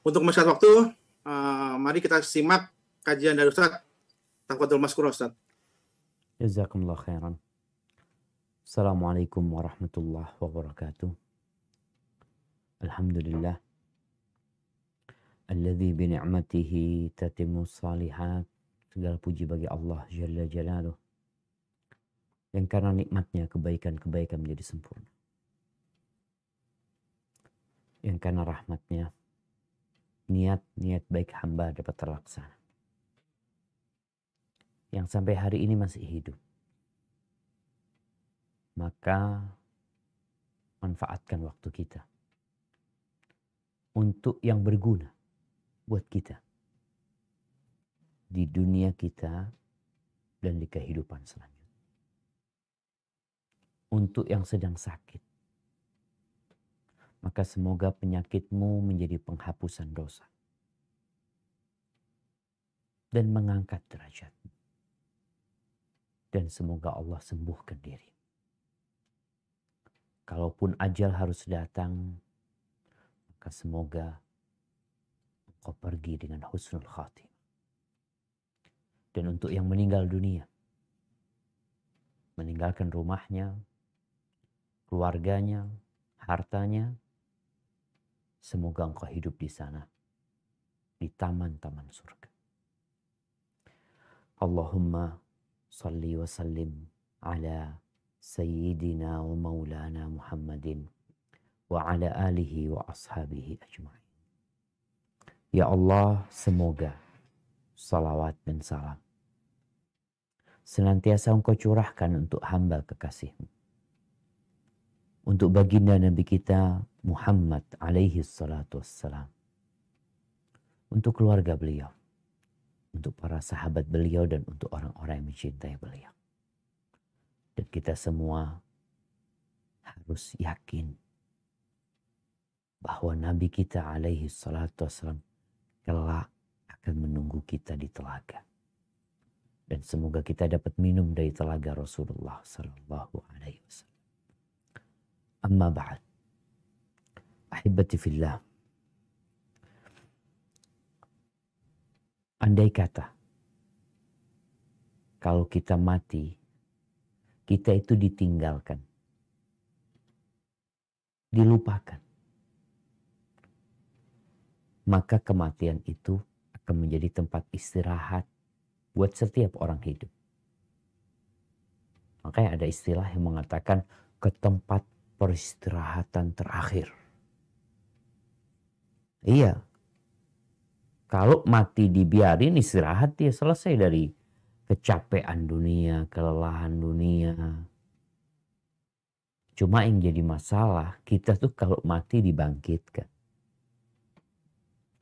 Untuk masyarakat waktu, mari kita simak kajian dari Ustaz. Tafadhol Maskur Ustaz. Jazakumullah khairan. Assalamualaikum warahmatullahi wabarakatuh. Alhamdulillah. Alladzi bini'matihi tatimmu salihat. Segala puji bagi Allah Jalla Jalaluh. Yang karena nikmatnya kebaikan-kebaikan menjadi sempurna. Yang karena rahmatnya niat-niat baik hamba dapat terlaksana. Yang sampai hari ini masih hidup. Maka manfaatkan waktu kita untuk yang berguna buat kita di dunia kita dan di kehidupan selanjutnya. Untuk yang sedang sakit, maka semoga penyakitmu menjadi penghapusan dosa dan mengangkat derajatmu. Dan semoga Allah sembuhkan diri. Kalaupun ajal harus datang, maka semoga engkau pergi dengan husnul khatimah. Dan untuk yang meninggal dunia, meninggalkan rumahnya, keluarganya, hartanya, semoga engkau hidup di sana, di taman-taman surga. Allahumma salli wa sallim ala Sayyidina wa maulana Muhammadin wa ala alihi wa ashabihi ajma'in. Ya Allah, semoga salawat dan salam senantiasa engkau curahkan untuk hamba kekasih-Mu. Untuk baginda Nabi kita Muhammad alaihi salatu wassalam. Untuk keluarga beliau. Untuk para sahabat beliau dan untuk orang-orang yang mencintai beliau. Dan kita semua harus yakin bahwa Nabi kita alaihi salatu wassalam kelak akan menunggu kita di telaga. Dan semoga kita dapat minum dari telaga Rasulullah sallallahu alaihi wasallam. Amma ba'd. Ahibati fillah. Andai kata kalau kita mati, kita itu ditinggalkan, dilupakan. Maka kematian itu akan menjadi tempat istirahat buat setiap orang hidup. Makanya ada istilah yang mengatakan ke tempat peristirahatan terakhir. Iya. Kalau mati dibiarin istirahat, dia selesai dari kecapean dunia, kelelahan dunia. Cuma yang jadi masalah, kita tuh kalau mati dibangkitkan.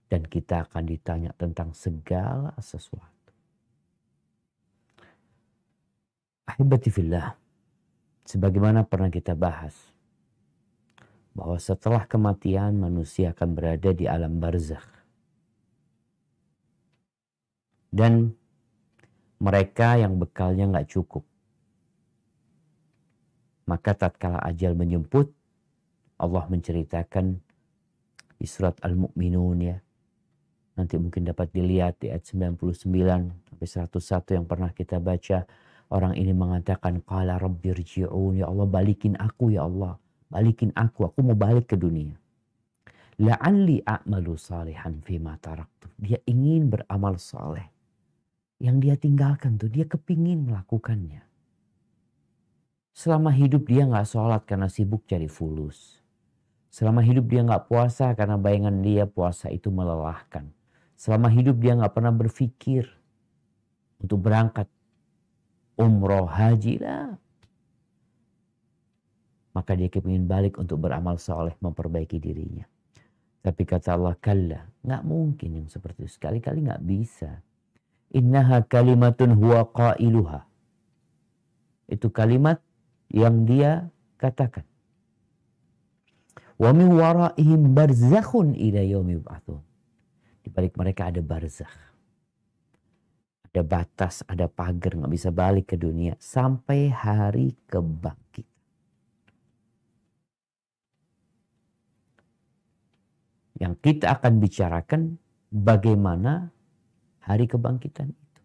Dan kita akan ditanya tentang segala sesuatu. Ahibati fillah, sebagaimana pernah kita bahas, bahwa setelah kematian manusia akan berada di alam barzakh. Dan mereka yang bekalnya nggak cukup, maka tatkala ajal menjemput, Allah menceritakan di surat Al-Mu'minun ya. Nanti mungkin dapat dilihat di ayat 99 sampai 101 yang pernah kita baca. Orang ini mengatakan, qala rabbirji'un, ya Allah balikin aku ya Allah. Balikin aku mau balik ke dunia. La'alli a'malu salihan fima taraktu. Dia ingin beramal saleh. Yang dia tinggalkan tuh, dia kepingin melakukannya. Selama hidup dia gak sholat karena sibuk cari fulus. Selama hidup dia gak puasa karena bayangan dia puasa itu melelahkan. Selama hidup dia gak pernah berpikir untuk berangkat umroh haji lah. Maka dia kepingin balik untuk beramal soleh, memperbaiki dirinya. Tapi kata Allah, kalla, gak mungkin yang seperti itu. Sekali-kali gak bisa. Innaha kalimatun huwa qailuha. Itu kalimat yang dia katakan. Wa min waraihim barzakhun ila yaumi yub'atsun. Di balik mereka ada barzakh. Ada batas, ada pagar, nggak bisa balik ke dunia sampai hari kebangkitan. Yang kita akan bicarakan bagaimana hari kebangkitan itu.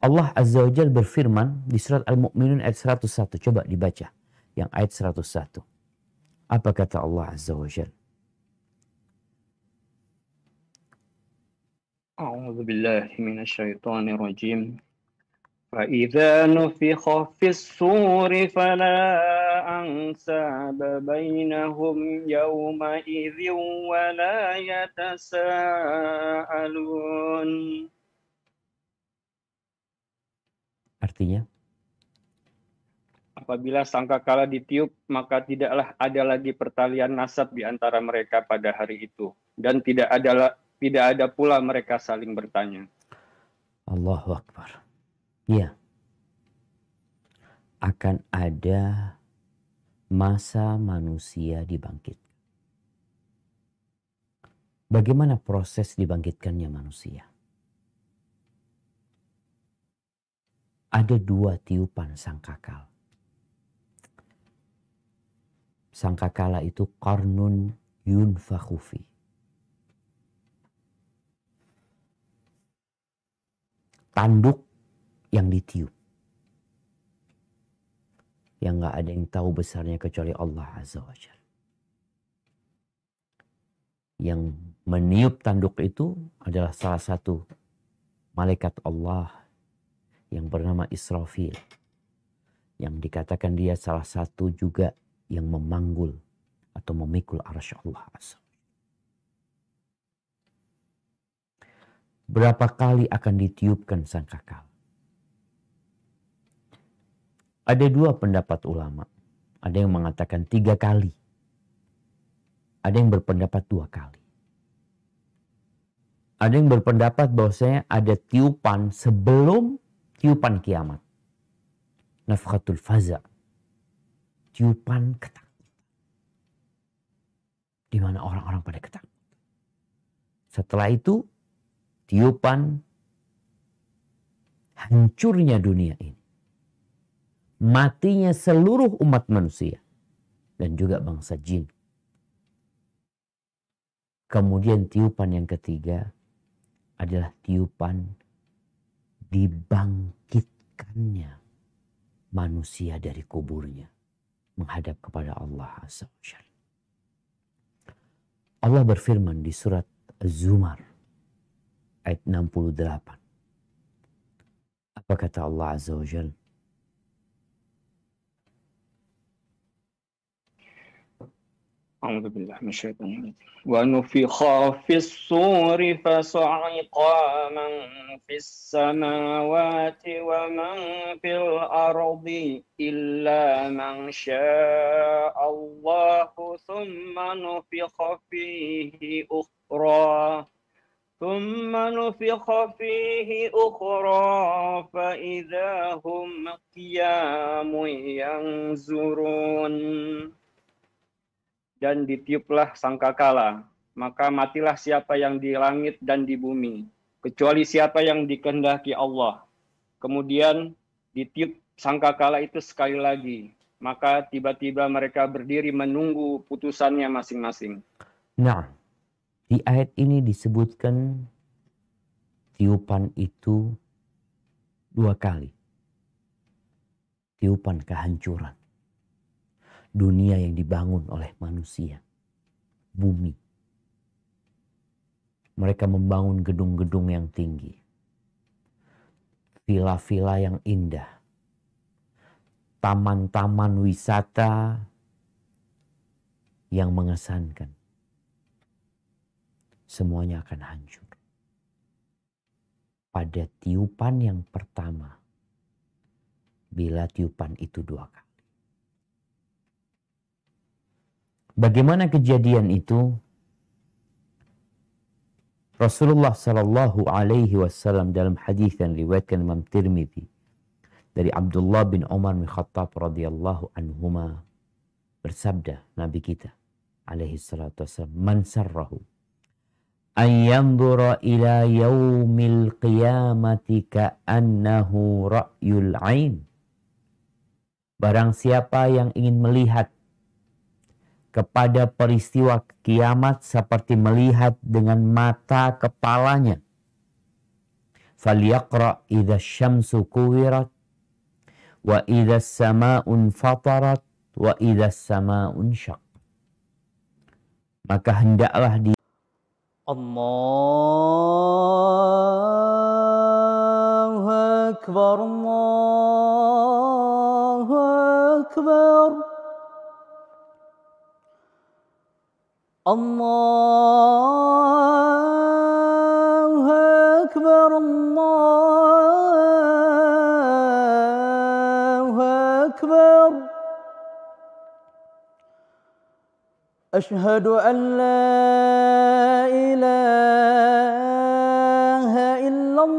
Allah Azza wa Jalla berfirman di surat Al-Mu'minun ayat 101. Coba dibaca yang ayat 101. Apa kata Allah Azza wa Jalla? أعوذ بالله من الشيطان الرجيم فإذا نفخ في الصور فلا أنساب بينهم يومئذ ولا يتساءلون. Artinya? Apabila sangkakala ditiup, maka tidaklah ada lagi pertalian nasab di antara mereka pada hari itu. Dan tidak ada pula mereka saling bertanya. Allahu Akbar. Ya. Akan ada masa manusia dibangkit. Bagaimana proses dibangkitkannya manusia? Ada 2 tiupan sangkakala. Sangkakala itu qarnun yunfakhu fi. Tanduk yang ditiup. Yang gak ada yang tahu besarnya kecuali Allah Azza wa Jalla. Yang meniup tanduk itu adalah salah satu malaikat Allah yang bernama Israfil. Yang dikatakan dia salah satu juga yang memanggul atau memikul arsy Allah Azza. Berapa kali akan ditiupkan sangkakala? Ada 2 pendapat ulama. Ada yang mengatakan 3 kali. Ada yang berpendapat 2 kali. Ada yang berpendapat bahwasanya ada tiupan sebelum tiupan kiamat. Nafkhatul faza. Tiupan ketakutan. Di mana orang-orang pada ketakutan. Setelah itu tiupan hancurnya dunia ini. Matinya seluruh umat manusia. Dan juga bangsa jin. Kemudian tiupan yang ketiga adalah tiupan dibangkitkannya manusia dari kuburnya. Menghadap kepada Allah Azza wa Jalla. Allah berfirman di surat Az-Zumar. Ayat 68. Apa kata Allah Azza wa Jalla? أعوذ بالله من الشيطان الرجيم ونفخ في الصور فصعق من في السماوات ومن في الأرض إلا من شاء الله ثم نفخ فيه أخرى فإذا هم قيام ينظرون. Dan ditiuplah sangkakala, maka matilah siapa yang di langit dan di bumi, kecuali siapa yang dikehendaki Allah. Kemudian ditiup sangkakala itu sekali lagi, maka tiba-tiba mereka berdiri menunggu putusannya masing-masing. Nah, di ayat ini disebutkan tiupan itu 2 kali. Tiupan kehancuran. Dunia yang dibangun oleh manusia. Bumi. Mereka membangun gedung-gedung yang tinggi. Villa-villa yang indah. Taman-taman wisata yang mengesankan. Semuanya akan hancur. Pada tiupan yang pertama. Bila tiupan itu 2 kali. Bagaimana kejadian itu? Rasulullah Shallallahu Alaihi Wasallam dalam hadis yang diriwayatkan Imam Tirmidzi dari Abdullah bin Umar bin Khattab radhiyallahu anhuma bersabda Nabi kita alaihi salatu wasallam, man sarrahu an yanzura ila yaumil qiyamati ka'annahu ra'yul ain. Barang siapa yang ingin melihat kepada peristiwa kiamat seperti melihat dengan mata kepalanya. Falyaqra idza syamsu kuwirat wa idza sama'un fatarat wa idza sama'un syaq. Maka hendaklah dia Allahu Akbar, Allahu Akbar, Allahu Akbar, Allahu Akbar. Asyhadu an la ilaha illallah.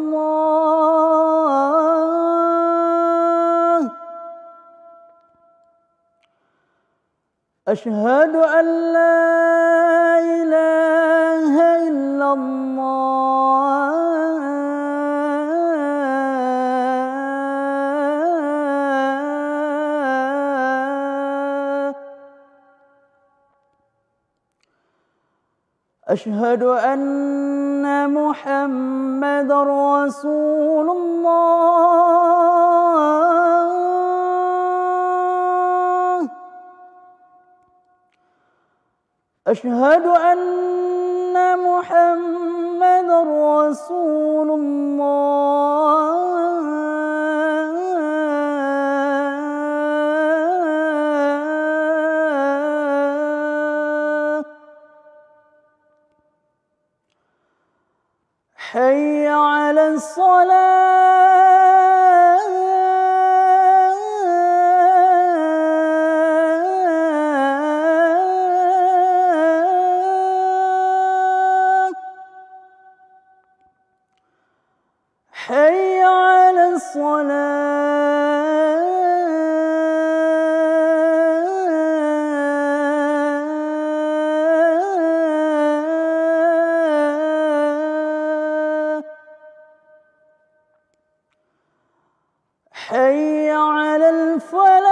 Asyhadu an la ilaha illallah. Asyhadu anna Muhammadar Rasulullah. Asyhadu anna Muhammadar Rasulullah. حي على الصلاة حي على الصلاة حي على الفلاح.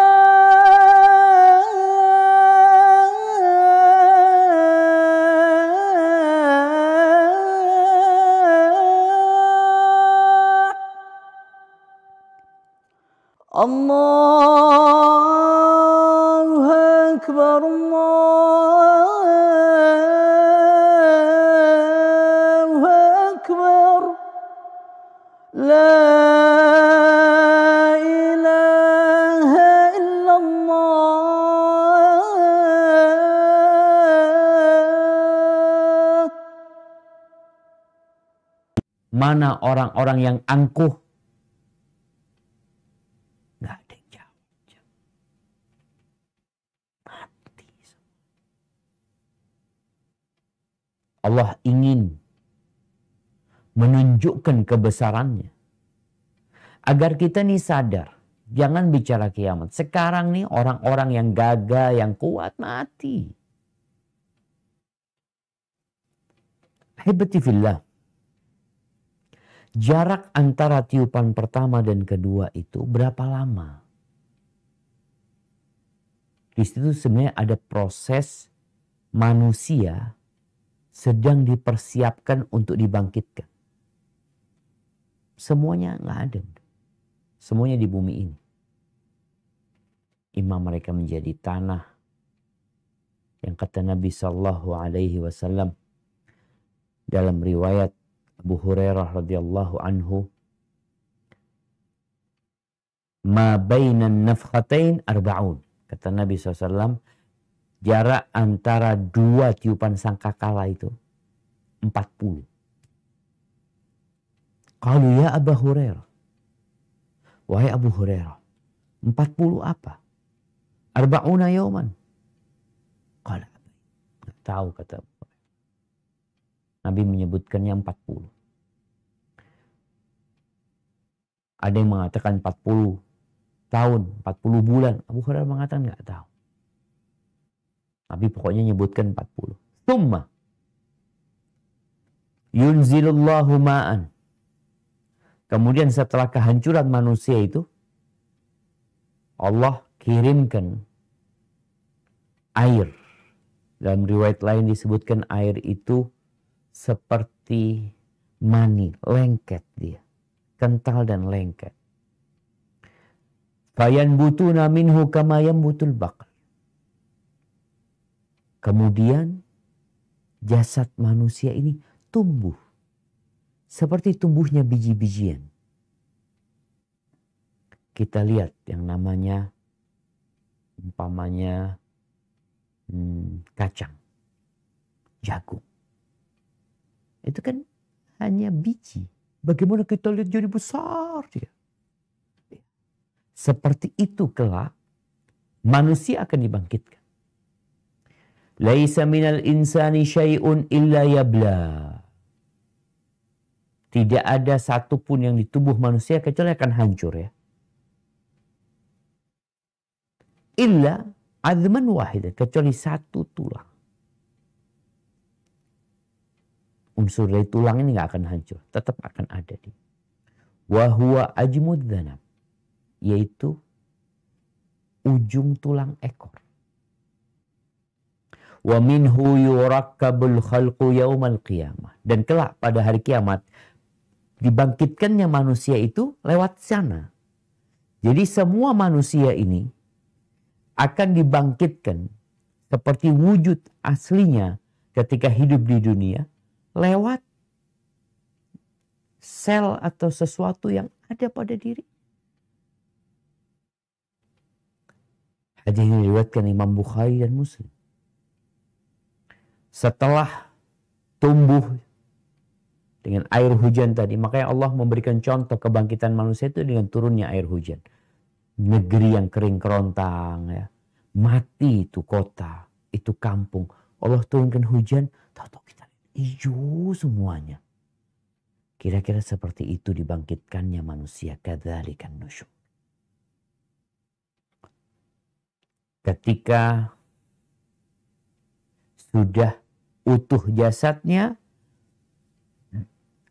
الله أكبر، الله أكبر. لا إله إلا الله. mana orang-orang yang angkuh. Nggak ada yang jawab. Mati. Allah ingin menunjukkan kebesarannya. Agar kita nih sadar. Jangan bicara kiamat. Sekarang nih orang-orang yang gagah, yang kuat mati. Ahibati fillah. Jarak antara tiupan pertama dan kedua itu berapa lama? Di situ sebenarnya ada proses manusia sedang dipersiapkan untuk dibangkitkan. Semuanya nggak ada. Semuanya di bumi ini. Imam mereka menjadi tanah. Yang kata Nabi SAW dalam riwayat Abu Hurairah radhiyallahu anhu, ma bainan nafkhatain arba'un. Kata Nabi SAW, jarak antara dua tiupan sangkakala itu 40. Qalu ya Abu Hurairah. Wahai Abu Hurairah, 40 apa? Arba'una yauman. Qala, nggak tahu kata Abu Hurairah. Nabi menyebutkannya 40. Ada yang mengatakan 40 tahun, 40 bulan. Abu Hurairah mengatakan nggak tahu. Nabi pokoknya nyebutkan 40. Tsumma yunzilullahu ma'an. Kemudian setelah kehancuran manusia itu, Allah kirimkan air Dalam riwayat lain disebutkan air itu seperti mani, lengket dia. Kental dan lengket. Fayanbutuna minhu kama yanbutul baqal. Kemudian jasad manusia ini tumbuh seperti tumbuhnya biji-bijian. Kita lihat yang namanya umpamanya kacang, jagung. Itu kan hanya biji. Bagaimana kita lihat jadi besar dia. Seperti itu kelak manusia akan dibangkitkan. Laisa minal insani syai'un illa yabla. Tidak ada satupun yang di tubuh manusia kecuali akan hancur ya. Illa azman wahid, kecuali satu tulang. Unsur dari tulang ini nggak akan hancur, tetap akan ada di. Wa huwa ajmud dhanab, yaitu ujung tulang ekor. Wa minhu yurakkabul khalqu yaumal qiyamah. Dan kelak pada hari kiamat dibangkitkannya manusia itu lewat sana. Jadi semua manusia ini akan dibangkitkan seperti wujud aslinya ketika hidup di dunia lewat sel atau sesuatu yang ada pada diri. Hadis ini diriwayatkan Imam Bukhari dan Muslim. Setelah tumbuh dengan air hujan tadi, makanya Allah memberikan contoh kebangkitan manusia itu dengan turunnya air hujan. Negeri yang kering kerontang, ya. Mati itu kota, itu kampung. Allah turunkan hujan, tahu-tahu kita hijau semuanya. Kira-kira seperti itu dibangkitkannya manusia. Kadzalikan nusyur. Ketika sudah utuh jasadnya,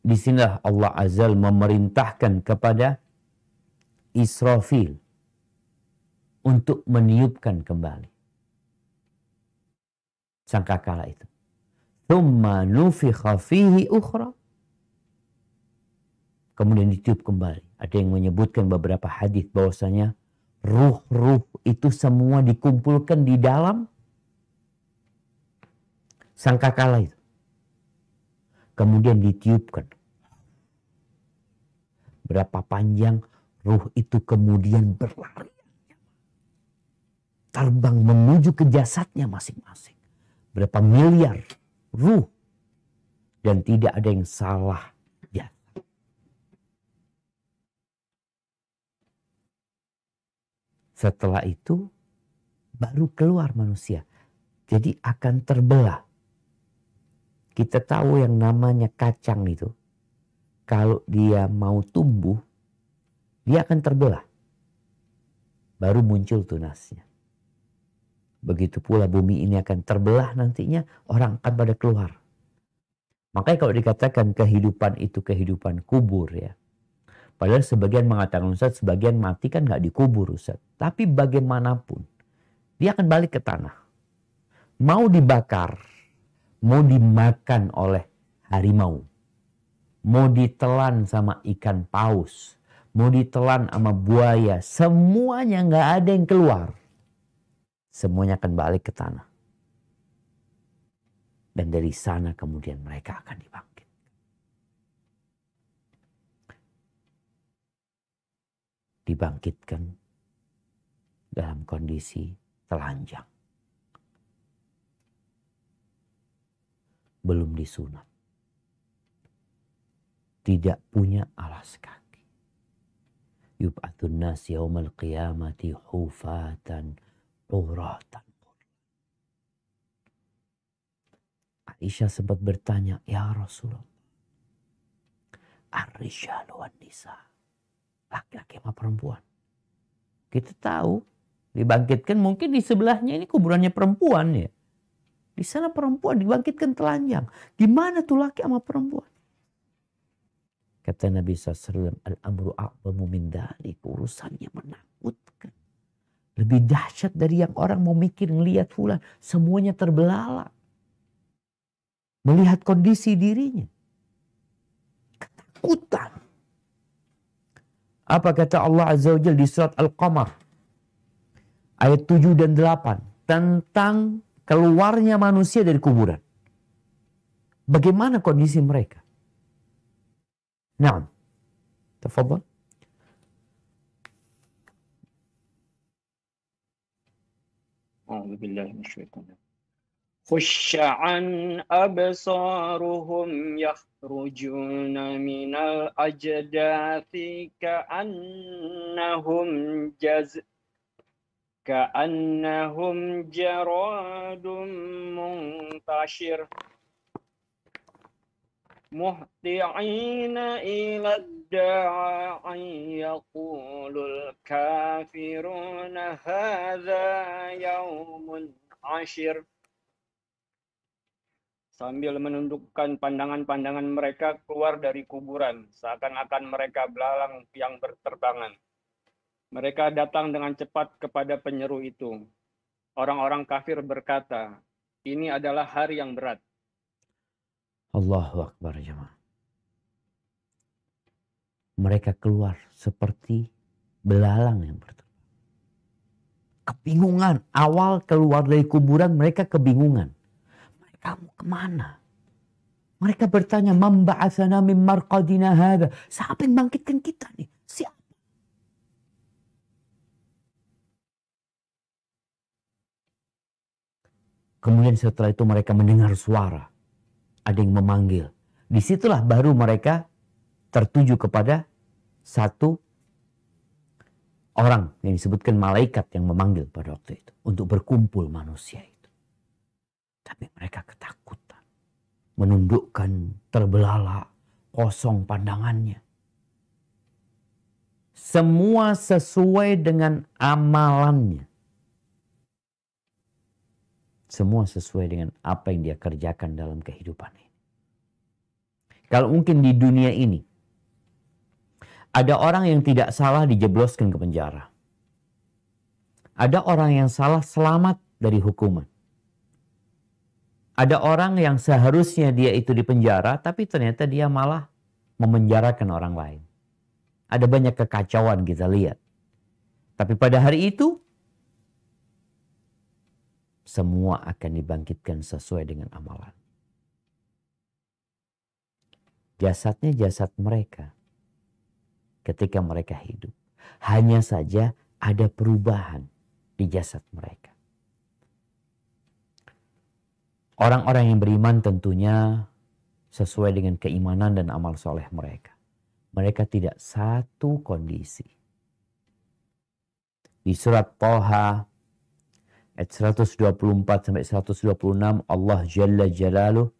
disinilah Allah Azza memerintahkan kepada Israfil untuk meniupkan kembali sangkakala itu. Tsumma nufikha fihi ukhra. Kemudian ditiup kembali. Ada yang menyebutkan beberapa hadis bahwasanya ruh-ruh itu semua dikumpulkan di dalam sangkakala itu. Kemudian ditiupkan. Berapa panjang ruh itu kemudian berlari. Terbang menuju ke jasadnya masing-masing. Berapa miliar ruh. Dan tidak ada yang salah jasad. Setelah itu baru keluar manusia. Jadi akan terbelah. Kita tahu yang namanya kacang itu. Kalau dia mau tumbuh, dia akan terbelah. Baru muncul tunasnya. Begitu pula bumi ini akan terbelah nantinya, orang akan pada keluar. Makanya kalau dikatakan kehidupan itu kehidupan kubur ya. Padahal sebagian mengatakan Ustaz, sebagian mati kan gak dikubur Ustaz. Tapi bagaimanapun, dia akan balik ke tanah. Mau dibakar, mau dimakan oleh harimau, mau ditelan sama ikan paus, mau ditelan sama buaya, semuanya gak ada yang keluar. Semuanya akan balik ke tanah. Dan dari sana kemudian mereka akan dibangkit. Dibangkitkan dalam kondisi telanjang. Belum disunat. Tidak punya alas kaki. Yub'atun nas yaumal qiyamati hufatan uratan. Aisyah sempat bertanya, ya Rasulullah, ar-rijalu wan nisa, laki-laki sama perempuan. Kita tahu dibangkitkan mungkin di sebelahnya ini kuburannya perempuan ya. Di sana perempuan dibangkitkan telanjang. Gimana tuh laki sama perempuan? Kata Nabi SAW, al-amru a'zamu min dzalik, urusannya menakutkan. Lebih dahsyat dari yang orang mau mikir, ngelihat fulan. Semuanya terbelalak. Melihat kondisi dirinya. Ketakutan. Apa kata Allah Azza wa Jalla di surat Al-Qamar. Ayat 7 dan 8. Tentang keluarnya manusia dari kuburan. Bagaimana kondisi mereka? Naam. Tafadhal. أعوذ بالله من الشيطان الرجيم. خش عن أبصارهم يخرجون من الأجداث كأنهم جراد منتشر مهطعين إلى الداعي يقول الكافرون هذا يوم عسير. Sambil menundukkan pandangan-pandangan mereka keluar dari kuburan, seakan-akan mereka belalang yang berterbangan. Mereka datang dengan cepat kepada penyeru itu. Orang-orang kafir berkata, ini adalah hari yang berat. Allahu Akbar jemaah. Mereka keluar seperti belalang yang berterbang. Kebingungan. Awal keluar dari kuburan mereka kebingungan. Mereka mau kemana? Mereka bertanya, "Man ba'atsana min marqadina hadza?" Siapa yang bangkitkan kita nih? Siapa? Kemudian setelah itu mereka mendengar suara. Ada yang memanggil. Disitulah baru mereka tertuju kepada satu orang yang disebutkan malaikat yang memanggil pada waktu itu. Untuk berkumpul manusia itu. Tapi mereka ketakutan. Menundukkan, terbelalak, kosong pandangannya. Semua sesuai dengan amalannya. Semua sesuai dengan apa yang dia kerjakan dalam kehidupan ini. Kalau mungkin di dunia ini, ada orang yang tidak salah dijebloskan ke penjara. Ada orang yang salah selamat dari hukuman. Ada orang yang seharusnya dia itu di penjara, tapi ternyata dia malah memenjarakan orang lain. Ada banyak kekacauan kita lihat. Tapi pada hari itu, semua akan dibangkitkan sesuai dengan amalan. Jasadnya jasad mereka ketika mereka hidup. Hanya saja ada perubahan di jasad mereka. Orang-orang yang beriman tentunya sesuai dengan keimanan dan amal soleh mereka. Mereka tidak satu kondisi. Di surat Thaha ayat 124-126 Allah Jalla Jalaluh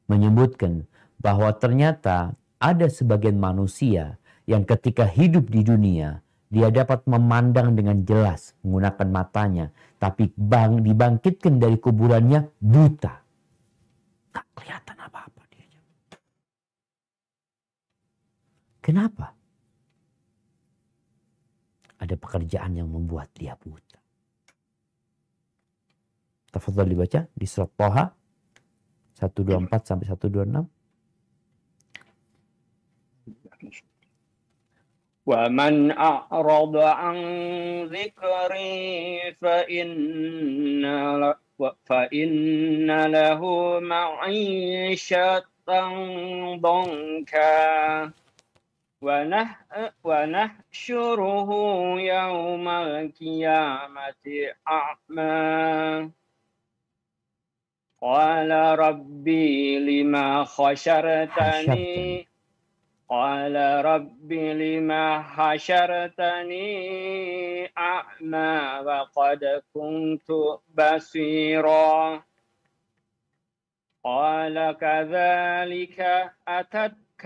menyebutkan bahwa ternyata ada sebagian manusia yang ketika hidup di dunia dia dapat memandang dengan jelas menggunakan matanya, tapi dibangkitkan dari kuburannya buta. Tak kelihatan apa-apa dia. Kenapa? Ada pekerjaan yang membuat dia buta. Tafadhal dibaca di surat Thaha 124-126. وَمَنْ أَعْرَضَ عَنْ ذِكْرِي فَإِنَّ لَهُ مَعِيشَةً ضَنكًا وَنَحْشُرُهُ يَوْمَ الْقِيَامَةِ أَعْمَى قَالَ رَبِّي لِمَ حَشَرْتَنِي قال رب لما حشرتني أعمى وقد كنت بصيرا قال كذلك أتتك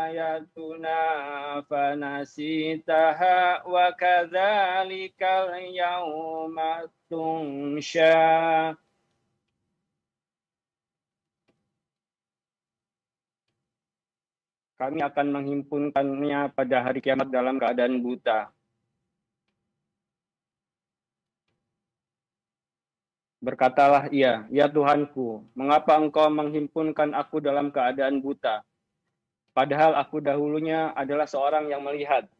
آياتنا فنسيتها وكذلك اليوم تنسى. Kami akan menghimpunkannya pada hari kiamat dalam keadaan buta. Berkatalah ia, ya Tuhanku, mengapa engkau menghimpunkan aku dalam keadaan buta? Padahal aku dahulunya adalah seorang yang melihat.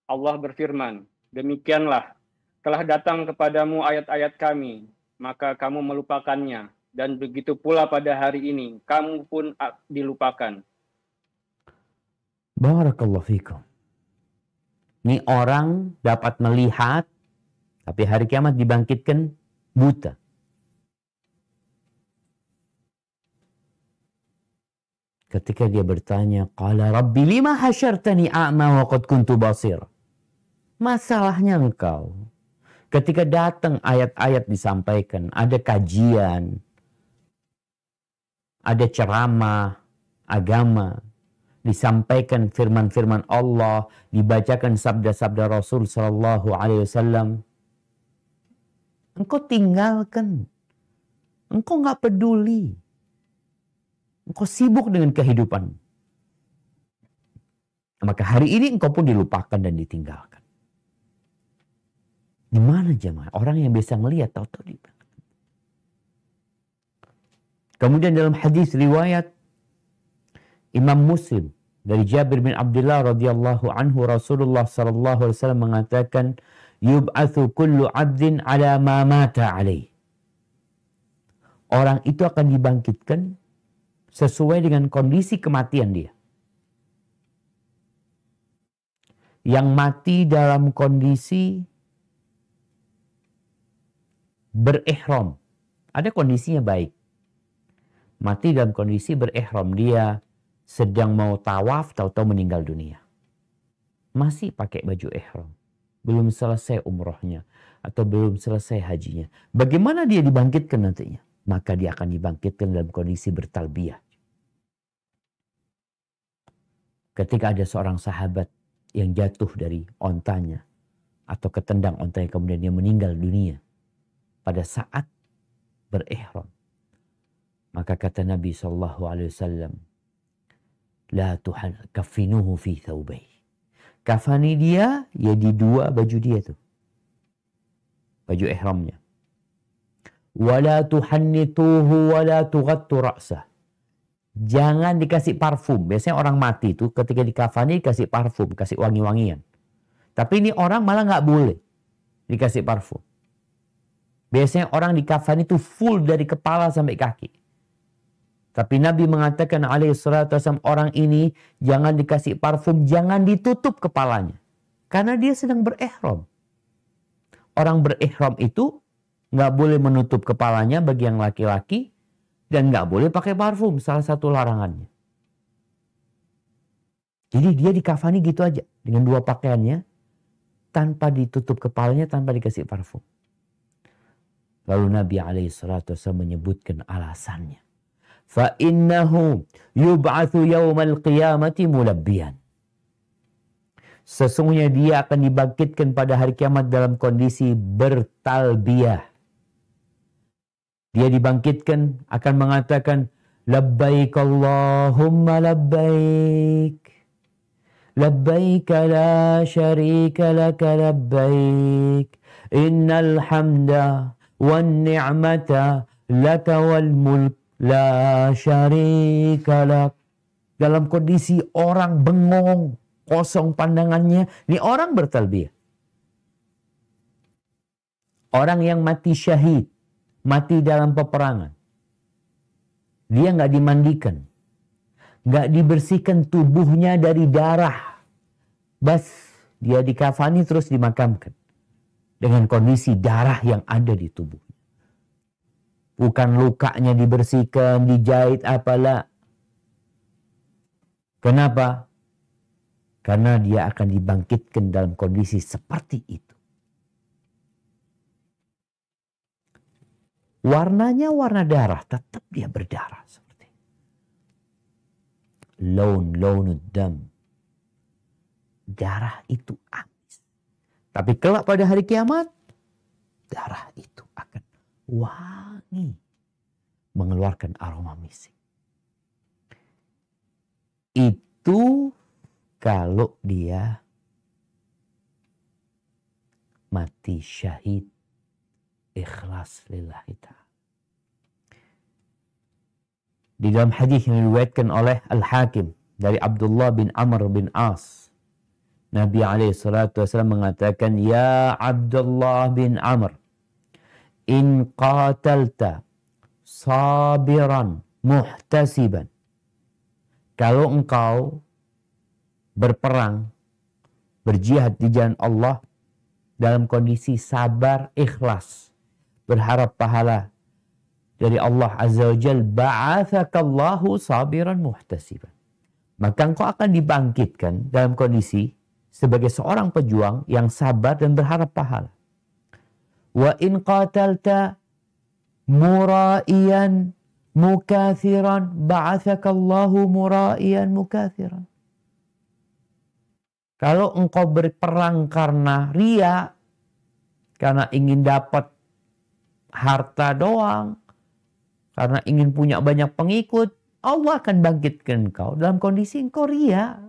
Allah berfirman, demikianlah, telah datang kepadamu ayat-ayat kami, maka kamu melupakannya. Dan begitu pula pada hari ini, kamu pun dilupakan. Barakallahu fikum. Ini orang dapat melihat, tapi hari kiamat dibangkitkan buta. Ketika dia bertanya, qala rabbi lima hasyartani a'ma wa qad kuntu basir. Masalahnya engkau. Ketika datang ayat-ayat disampaikan, ada kajian, ada ceramah agama, disampaikan firman-firman Allah, dibacakan sabda-sabda Rasul sallallahu alaihi wasallam. Engkau tinggalkan. Engkau nggak peduli. Engkau sibuk dengan kehidupan. Maka hari ini engkau pun dilupakan dan ditinggalkan. Gimana jemaah? Orang yang bisa melihat tahu-tahu di belakang. Kemudian dalam hadis riwayat Imam Muslim dari Jabir bin Abdullah radhiyallahu anhu, Rasulullah sallallahu alaihi wasallam mengatakan, yub'atsu kullu 'abdin 'ala ma mata 'alaih. Orang itu akan dibangkitkan sesuai dengan kondisi kematian dia. Yang mati dalam kondisi berihram. Ada kondisinya baik. Mati dalam kondisi berihram. Dia sedang mau tawaf, tahu-tahu meninggal dunia. Masih pakai baju ihram. Belum selesai umrohnya. Atau belum selesai hajinya. Bagaimana dia dibangkitkan nantinya? Maka dia akan dibangkitkan dalam kondisi bertalbiyah. Ketika ada seorang sahabat yang jatuh dari ontanya. Atau ketendang ontanya, kemudian dia meninggal dunia. Pada saat berihram. Maka kata Nabi SAW, la kafinuhu fi thawbay. Kafani dia, ya di dua baju dia tuh. Baju ihramnya. Wala tuhannituhu wala tughattu ra'sah. Jangan dikasih parfum. Biasanya orang mati itu ketika dikafani dikasih parfum, kasih wangi-wangian. Tapi ini orang malah nggak boleh dikasih parfum. Biasanya orang dikafani itu full dari kepala sampai kaki. Tapi Nabi mengatakan alaihi salatu wasallam, orang ini jangan dikasih parfum, jangan ditutup kepalanya. Karena dia sedang berihram. Orang berihram itu nggak boleh menutup kepalanya bagi yang laki-laki. Dan nggak boleh pakai parfum, salah satu larangannya. Jadi dia dikafani gitu aja. Dengan dua pakaiannya. Tanpa ditutup kepalanya, tanpa dikasih parfum. Lalu Nabi SAW menyebutkan alasannya. فَإِنَّهُ يُبْعَثُ يَوْمَ الْقِيَامَةِ مُلَبِّيًا. Sesungguhnya dia akan dibangkitkan pada hari kiamat dalam kondisi bertalbiyah. Dia dibangkitkan akan mengatakan, labbaik Allahumma labbaik. Labbaik la syarika laka labbaik. Innal hamda wan ni'mata laka wal mulk la syarika lak. Dalam kondisi orang bengong, kosong pandangannya. Ini orang bertalbiyah. Orang yang mati syahid. Mati dalam peperangan. Dia nggak dimandikan. Nggak dibersihkan tubuhnya dari darah. Bas, dia dikafani terus dimakamkan. Dengan kondisi darah yang ada di tubuhnya. Bukan lukanya dibersihkan, dijahit, apalah. Kenapa? Karena dia akan dibangkitkan dalam kondisi seperti itu. Warnanya warna darah, tetap dia berdarah seperti itu. Launud dam. Darah itu amis. Tapi kelak pada hari kiamat, darah itu akan wangi, mengeluarkan aroma misik. Itu kalau dia mati syahid ikhlas lillahi ta'ala. Di dalam hadis yang diriwayatkan oleh Al-Hakim dari Abdullah bin Amr bin As, Nabi SAW mengatakan, Ya Abdullah bin Amr, in qatalta sabiran muhtasiban. Kalau engkau berperang, berjihad di jalan Allah dalam kondisi sabar, ikhlas, berharap pahala dari Allah Azza wa Jal, ba'athakallahu sabiran muhtasiban. Maka engkau akan dibangkitkan dalam kondisi sebagai seorang pejuang yang sabar dan berharap pahala. Wa in qatalta mura'iyan mukathiran, ba'athakallahu mura'iyan mukathiran. Kalau engkau berperang karena ria, karena ingin dapat harta doang, karena ingin punya banyak pengikut, Allah akan bangkitkan engkau dalam kondisi engkau ria.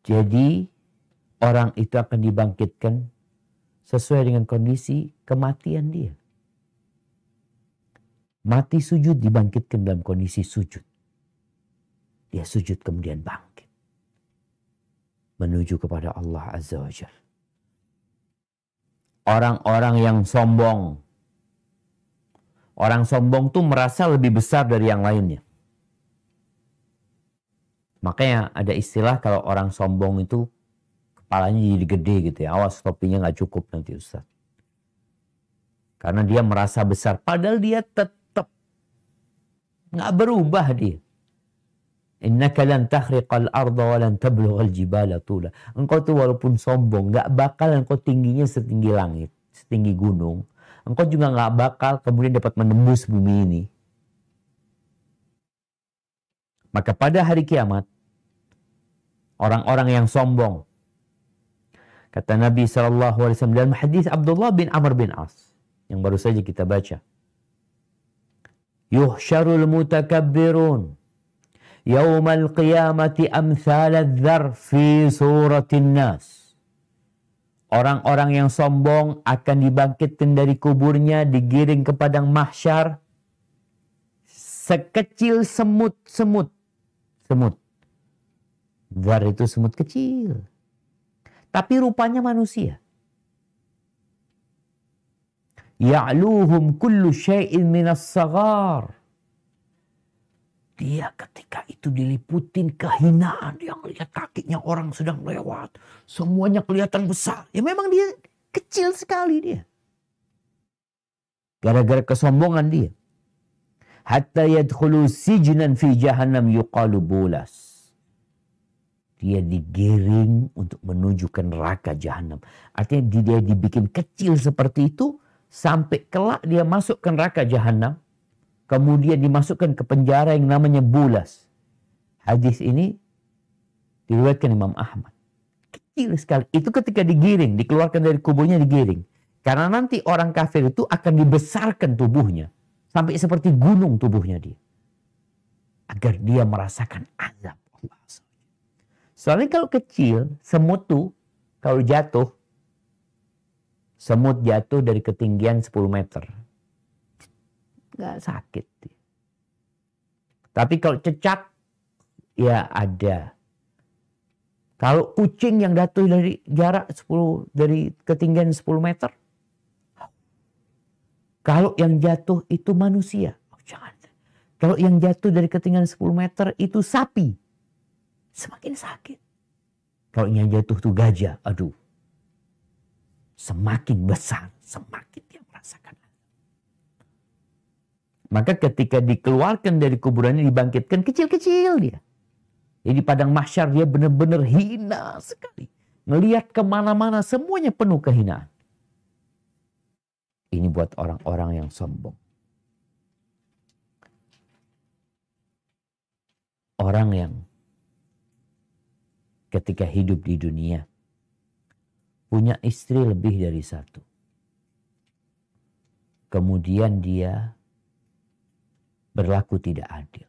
Jadi orang itu akan dibangkitkan sesuai dengan kondisi kematian dia. Mati sujud, dibangkitkan dalam kondisi sujud. Dia sujud kemudian bangkit. Menuju kepada Allah Azza wa Jalla. Orang-orang yang sombong. Orang sombong tuh merasa lebih besar dari yang lainnya. Makanya ada istilah kalau orang sombong itu kepalanya jadi gede gitu ya. Awas topinya nggak cukup nanti Ustaz. Karena dia merasa besar. Padahal dia tetap nggak berubah dia. Innaka lan takhriqal arda wa lan tablughal jibala tula. Engkau tuh walaupun sombong, nggak bakal engkau tingginya setinggi langit, setinggi gunung. Engkau juga nggak bakal kemudian dapat menembus bumi ini. Maka pada hari kiamat, orang-orang yang sombong, kata Nabi SAW dalam hadis Abdullah bin Amr bin As, yang baru saja kita baca. Yuhsyarul mutakabbirun yaumal qiyamati amthalad dzar fi suratin nas. Orang-orang yang sombong akan dibangkitkan dari kuburnya, digiring ke padang mahsyar sekecil semut. Dzar itu semut kecil. Tapi rupanya manusia. Ya'luhum kullu syai'in minas saghar. Dia ketika itu diliputin kehinaan. Yang lihat kakinya orang sedang lewat. Semuanya kelihatan besar. Ya memang dia kecil sekali dia. Gara-gara kesombongan dia. Hatta yadkhulu sijnan fi jahannam yuqalu bulas. Dia digiring untuk menuju ke neraka jahanam. Artinya dia dibikin kecil seperti itu. Sampai kelak dia masuk ke neraka jahanam. Kemudian dimasukkan ke penjara yang namanya bulas. Hadis ini diriwayatkan Imam Ahmad. Kecil sekali. Itu ketika digiring, dikeluarkan dari kuburnya digiring. Karena nanti orang kafir itu akan dibesarkan tubuhnya. Sampai seperti gunung tubuhnya dia. Agar dia merasakan azab Allah. Soalnya kalau kecil, semut tuh kalau jatuh, semut jatuh dari ketinggian 10 meter. Nggak sakit. Tapi kalau cecak, ya ada. Kalau kucing yang jatuh dari jarak 10, dari ketinggian 10 meter. Kalau yang jatuh itu manusia. Oh, jangan. Kalau yang jatuh dari ketinggian 10 meter itu sapi. Semakin sakit. Kalau yang jatuh itu gajah. Aduh. Semakin besar. Semakin dia merasakan. Maka ketika dikeluarkan dari kuburannya, dibangkitkan, kecil-kecil dia. Jadi padang mahsyar dia benar-benar hina sekali. Melihat kemana-mana semuanya penuh kehinaan. Ini buat orang-orang yang sombong. Orang yang ketika hidup di dunia punya istri lebih dari satu. Kemudian dia berlaku tidak adil.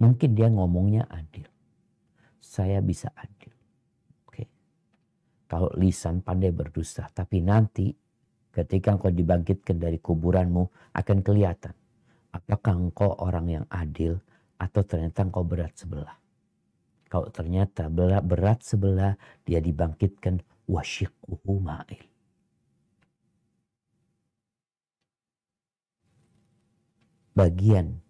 Mungkin dia ngomongnya adil. Saya bisa adil. Oke. Kalau lisan pandai berdusta. Tapi nanti ketika engkau dibangkitkan dari kuburanmu akan kelihatan. Apakah engkau orang yang adil atau ternyata engkau berat sebelah. Kalau ternyata berat sebelah, dia dibangkitkan wasyiquhu ma'il. Bagian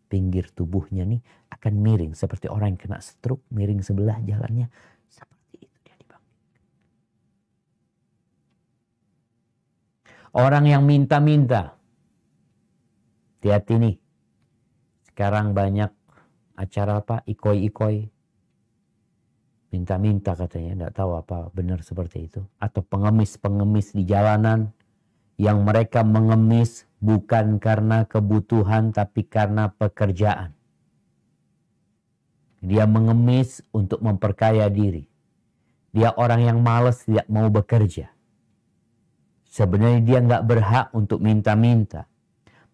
pinggir tubuhnya nih akan miring seperti orang yang kena stroke, miring sebelah jalannya. Seperti itu dia dibangkitkan. Orang yang minta-minta. Hati-hati nih. Sekarang banyak acara apa? Ikoi-ikoi. Minta-minta katanya. Tidak tahu apa benar seperti itu. Atau pengemis-pengemis di jalanan. Yang mereka mengemis bukan karena kebutuhan tapi karena pekerjaan. Dia mengemis untuk memperkaya diri. Dia orang yang malas tidak mau bekerja. Sebenarnya dia nggak berhak untuk minta-minta.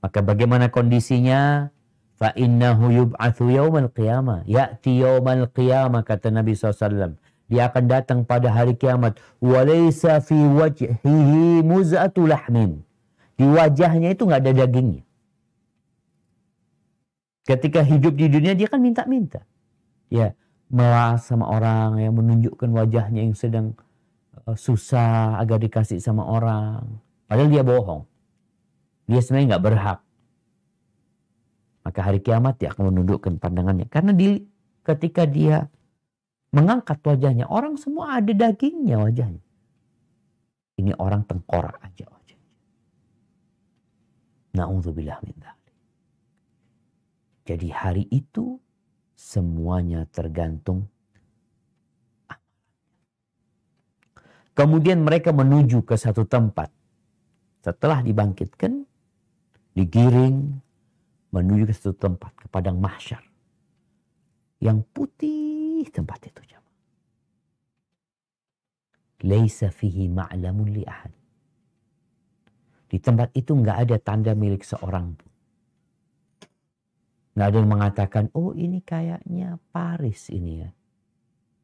Maka bagaimana kondisinya? Fa innahu yub'atsu yaumal qiyamah. Ya'ti yaumal qiyamah kata Nabi SAW. Dia akan datang pada hari kiamat. Wa laysa fi wajhihi muz'atu lahmin. Di wajahnya itu nggak ada dagingnya. Ketika hidup di dunia dia kan minta-minta. Ya, melas sama orang, yang menunjukkan wajahnya yang sedang susah agar dikasih sama orang. Padahal dia bohong. Dia sebenarnya nggak berhak. Maka hari kiamat dia akan menundukkan pandangannya. Karena ketika dia mengangkat wajahnya, orang semua ada dagingnya wajahnya. Ini orang tengkorak aja wajahnya. Na'udzubillah min dzalik. Jadi hari itu semuanya tergantung. Kemudian mereka menuju ke satu tempat. Setelah dibangkitkan, digiring menuju ke satu tempat, ke padang mahsyar. Yang putih tempat itu. Laisa fihi ma'lamun li ahad. Di tempat itu nggak ada tanda milik seorang pun. Nggak ada yang mengatakan, oh ini kayaknya Paris ini ya.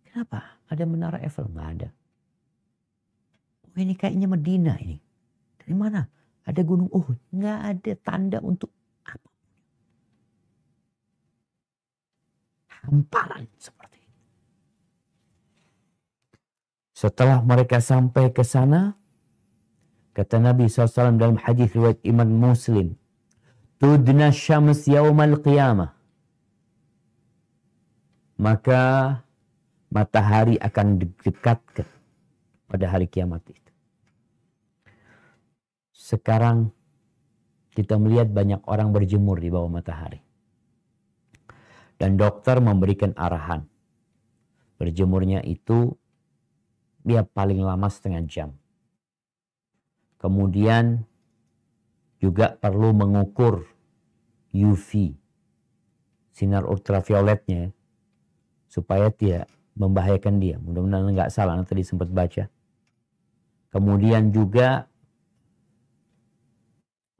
Kenapa? Ada menara Eiffel? Nggak ada. Oh ini kayaknya Medina ini. Dari mana? Ada gunung Uhud. Nggak ada tanda untuk apa. Hamparan seperti itu. Setelah mereka sampai ke sana, kata Nabi SAW dalam hadis riwayat Imam Muslim, Tudna syams yaumal qiyamah. Maka matahari akan didekatkan pada hari kiamat itu. Sekarang kita melihat banyak orang berjemur di bawah matahari. Dan dokter memberikan arahan. Berjemurnya itu dia paling lama setengah jam. Kemudian juga perlu mengukur UV, sinar ultravioletnya, supaya tidak membahayakan dia. Mudah-mudahan nggak salah, nanti sempat baca. Kemudian juga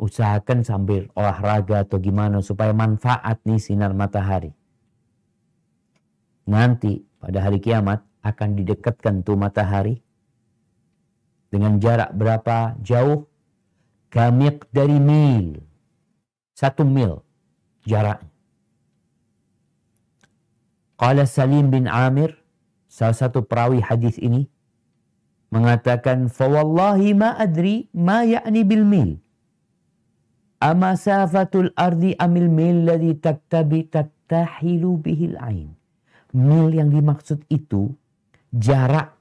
usahakan sambil olahraga atau gimana supaya manfaat nih sinar matahari. Nanti pada hari kiamat akan didekatkan tuh matahari dengan jarak berapa jauh? Kamik dari mil. 1 mil jaraknya. Qala Salim bin Amir, salah satu perawi hadis ini, mengatakan, "Fawallahi ma adri ma ya'ni bil mil. Ama safatul ardi amil mil ladhi taktahilu bihil ain." Mil yang dimaksud itu jarak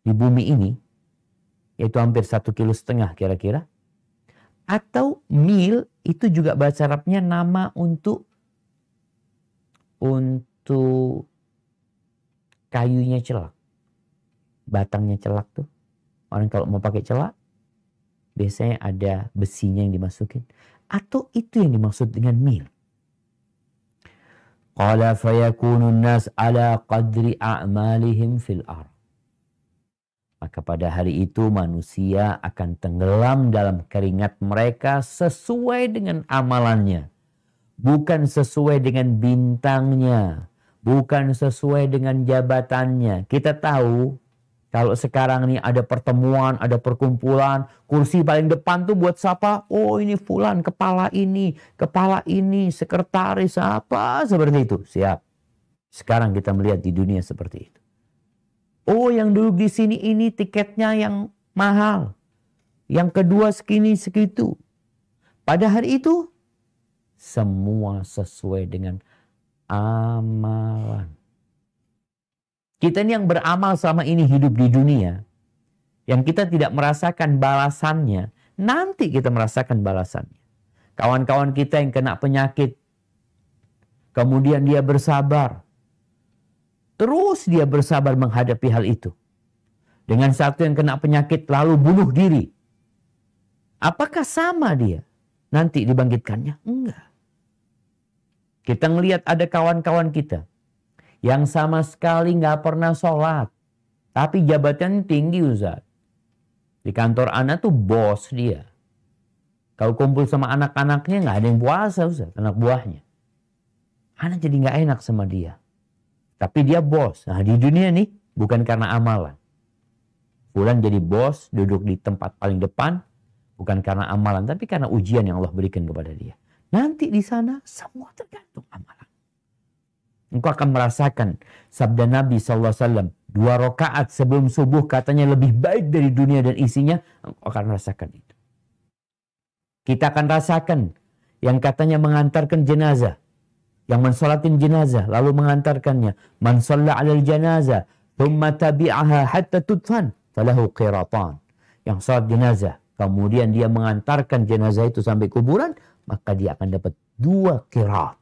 di bumi ini, yaitu hampir 1,5 kilo kira-kira. Atau mil itu juga bahasa Arabnya nama untuk kayunya celak. Batangnya celak tuh. Orang kalau mau pakai celak, biasanya ada besinya yang dimasukin. Atau itu yang dimaksud dengan mil. Qala fayakunun nas ala qadri a'malihim fil ardh. Maka pada hari itu manusia akan tenggelam dalam keringat mereka sesuai dengan amalannya. Bukan sesuai dengan bintangnya. Bukan sesuai dengan jabatannya. Kita tahu Kalau sekarang nih ada pertemuan, ada perkumpulan, kursi paling depan tuh buat siapa? Oh ini fulan, kepala ini, sekretaris apa, seperti itu. Siap. Sekarang kita melihat di dunia seperti itu. Oh yang duduk di sini ini tiketnya yang mahal. Yang kedua segini segitu. Pada hari itu, semua sesuai dengan amalan. Kita ini yang beramal selama ini hidup di dunia, yang kita tidak merasakan balasannya, nanti kita merasakan balasannya. Kawan-kawan kita yang kena penyakit, kemudian dia bersabar. Terus dia bersabar menghadapi hal itu. Dengan satu yang kena penyakit lalu bunuh diri. Apakah sama dia nanti dibangkitkannya? Enggak. Kita ngelihat ada kawan-kawan kita yang sama sekali nggak pernah sholat. Tapi jabatannya tinggi Ustaz. Di kantor anak tuh bos dia. Kalau kumpul sama anak-anaknya nggak ada yang puasa Ustaz, anak buahnya. Anak jadi nggak enak sama dia. Tapi dia bos. Nah di dunia nih bukan karena amalan. Fulan jadi bos, duduk di tempat paling depan. Bukan karena amalan, tapi karena ujian yang Allah berikan kepada dia. Nanti di sana semua tergantung amalan. Engkau akan merasakan sabda Nabi SAW. 2 rakaat sebelum subuh katanya lebih baik dari dunia dan isinya. Engkau akan merasakan itu. Kita akan rasakan yang katanya mengantarkan jenazah. Yang mensolatin jenazah lalu mengantarkannya. Man shalla 'alal janazah thumma tabi'aha hatta tudfan falahu qiratan. Yang salat jenazah kemudian dia mengantarkan jenazah itu sampai kuburan, maka dia akan dapat 2 qirat.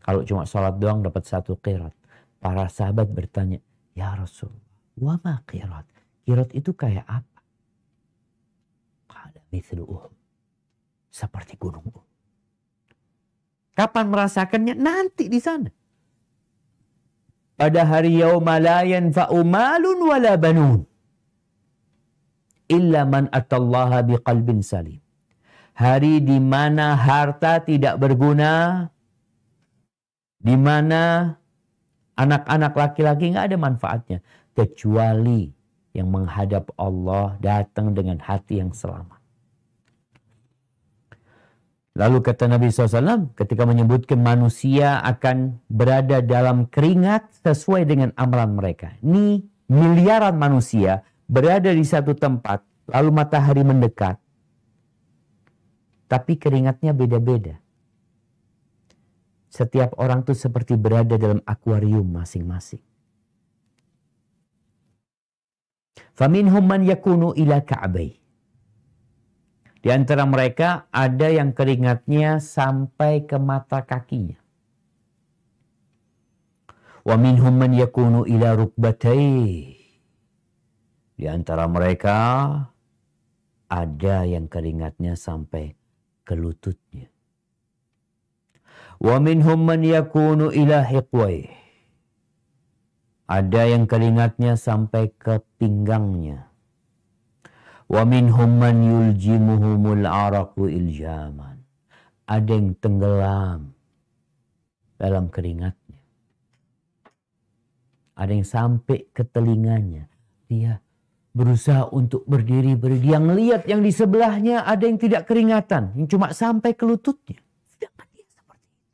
Kalau cuma sholat doang dapat 1 qirat. Para sahabat bertanya, ya Rasul, wa ma qirat? Qirat itu kayak apa? Qala mithlu Uhud. Seperti gunung Uhud. Kapan merasakannya? Nanti di sana. Pada hari yauma la yanfa'u malun wala banun illa man atallaha biqalbin salim. Hari di mana harta tidak berguna, di mana anak-anak laki-laki nggak ada manfaatnya kecuali yang menghadap Allah datang dengan hati yang selamat. Lalu kata Nabi SAW ketika menyebutkan manusia akan berada dalam keringat sesuai dengan amalan mereka. Ini miliaran manusia berada di satu tempat lalu matahari mendekat. Tapi keringatnya beda-beda. Setiap orang tuh seperti berada dalam akuarium masing-masing. Faminhum man yakunu ila ka'bai. Di antara mereka ada yang keringatnya sampai ke mata kakinya. Wa minhum man yakunu ila rukbatai. Di antara mereka ada yang keringatnya sampai ke lututnya. Wa minhum man yakunu ila hiqwai. Ada yang keringatnya sampai ke pinggangnya. Wa minhum man yuljimuhumul araqu iljaman. Ada yang tenggelam dalam keringatnya. Ada yang sampai ke telinganya. Dia berusaha untuk berdiri. Yang lihat yang di sebelahnya ada yang tidak keringatan. Yang cuma sampai ke lututnya. Sedangkan dia seperti itu.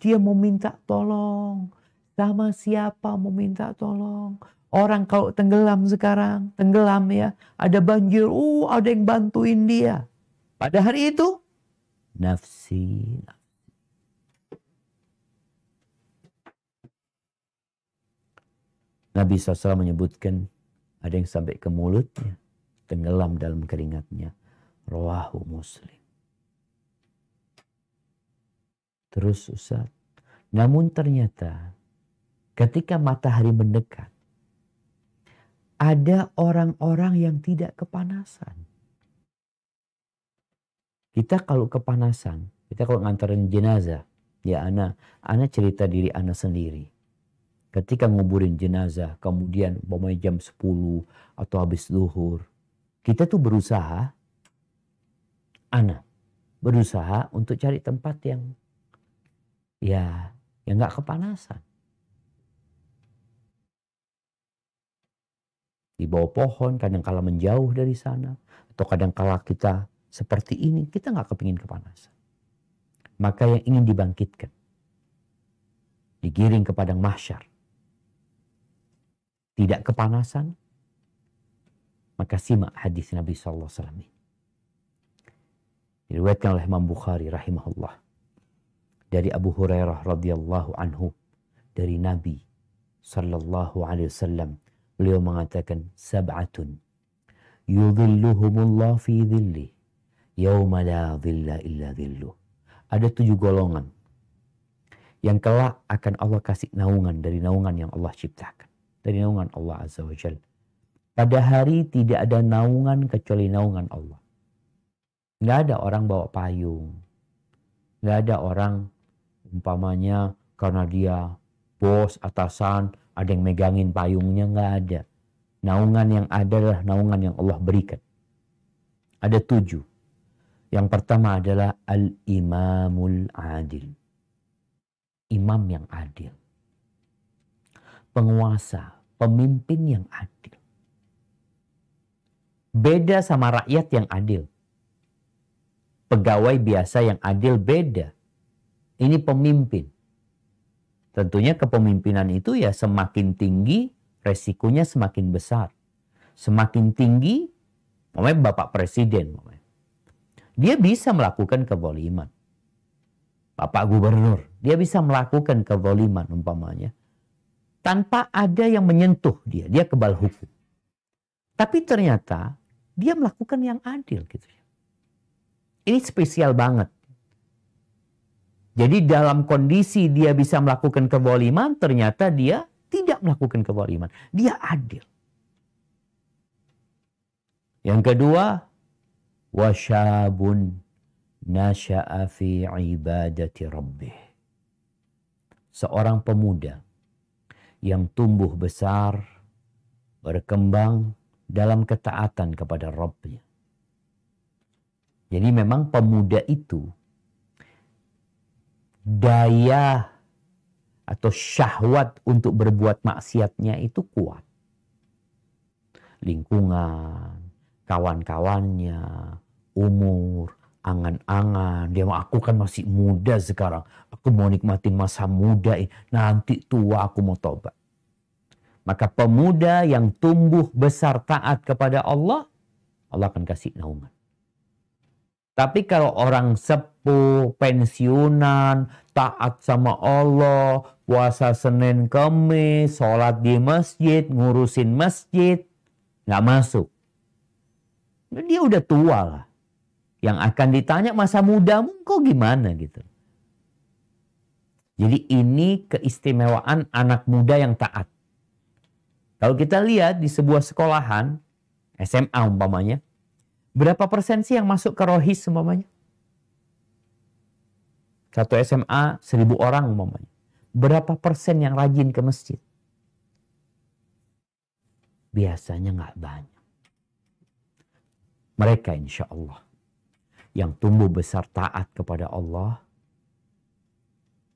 Dia mau minta tolong. Sama siapa mau minta tolong. Orang kalau tenggelam sekarang, tenggelam ya, ada banjir, ada yang bantuin dia. Pada hari itu, nafsi. Nabi SAW menyebutkan, ada yang sampai ke mulutnya, tenggelam dalam keringatnya. Rawahu Muslim. Terus Ustaz, namun ternyata ketika matahari mendekat, ada orang-orang yang tidak kepanasan. Kita kalau kepanasan, kita kalau nganterin jenazah, ya ana cerita diri ana sendiri. Ketika nguburin jenazah, kemudian umpamanya jam 10 atau habis zuhur, kita tuh berusaha untuk cari tempat yang ya ya nggak kepanasan. Di bawah pohon, kadang-kala menjauh dari sana. Atau kadang-kala kita seperti ini, kita nggak kepingin kepanasan. Maka yang ingin dibangkitkan, digiring ke padang mahsyar, tidak kepanasan, maka simak hadis Nabi SAW ini. Diriwayatkan oleh Imam Bukhari rahimahullah. Dari Abu Hurairah radhiyallahu anhu. Dari Nabi SAW. Beliau mengatakan, sab'atun yudhilluhumullah fi dhilli yawma la dhilla illa dhilluh. Ada 7 golongan yang kelak akan Allah kasih naungan dari naungan yang Allah ciptakan. Dari naungan Allah Azza wa Jalla. Pada hari tidak ada naungan kecuali naungan Allah. Nggak ada orang bawa payung. Nggak ada orang umpamanya karena dia bos, atasan, ada yang megangin payungnya, nggak ada. Naungan yang ada adalah naungan yang Allah berikan. Ada 7. Yang pertama adalah al-imamul adil. Imam yang adil. Penguasa, pemimpin yang adil. Beda sama rakyat yang adil. Pegawai biasa yang adil beda. Ini pemimpin. Tentunya kepemimpinan itu ya semakin tinggi, resikonya semakin besar. Semakin tinggi, namanya Bapak Presiden. Dia bisa melakukan kezaliman. Bapak Gubernur, dia bisa melakukan kezaliman umpamanya. Tanpa ada yang menyentuh dia. Dia kebal hukum. Tapi ternyata dia melakukan yang adil gitu. Ini spesial banget. Jadi dalam kondisi dia bisa melakukan kezaliman, ternyata dia tidak melakukan kezaliman. Dia adil. Yang kedua, wasyabun nasya'a fi ibadati rabbih. Seorang pemuda yang tumbuh besar, berkembang dalam ketaatan kepada Rabbnya. Jadi memang pemuda itu daya atau syahwat untuk berbuat maksiatnya itu kuat. Lingkungan, kawan-kawannya, umur, angan-angan. Dia mau, aku kan masih muda sekarang. Aku mau nikmatin masa muda ini. Nanti tua aku mau tobat. Maka pemuda yang tumbuh besar taat kepada Allah, Allah akan kasih naungan. Tapi kalau orang sepuh, pensiunan, taat sama Allah, puasa Senin Kamis, sholat di masjid, ngurusin masjid, nggak masuk. Dia udah tua lah. Yang akan ditanya masa mudamu kok gimana gitu. Jadi ini keistimewaan anak muda yang taat. Kalau kita lihat di sebuah sekolahan, SMA umpamanya, berapa persen sih yang masuk ke rohis umpamanya? Satu SMA 1000 orang umpamanya. Berapa persen yang rajin ke masjid? Biasanya nggak banyak. Mereka insya Allah yang tumbuh besar taat kepada Allah,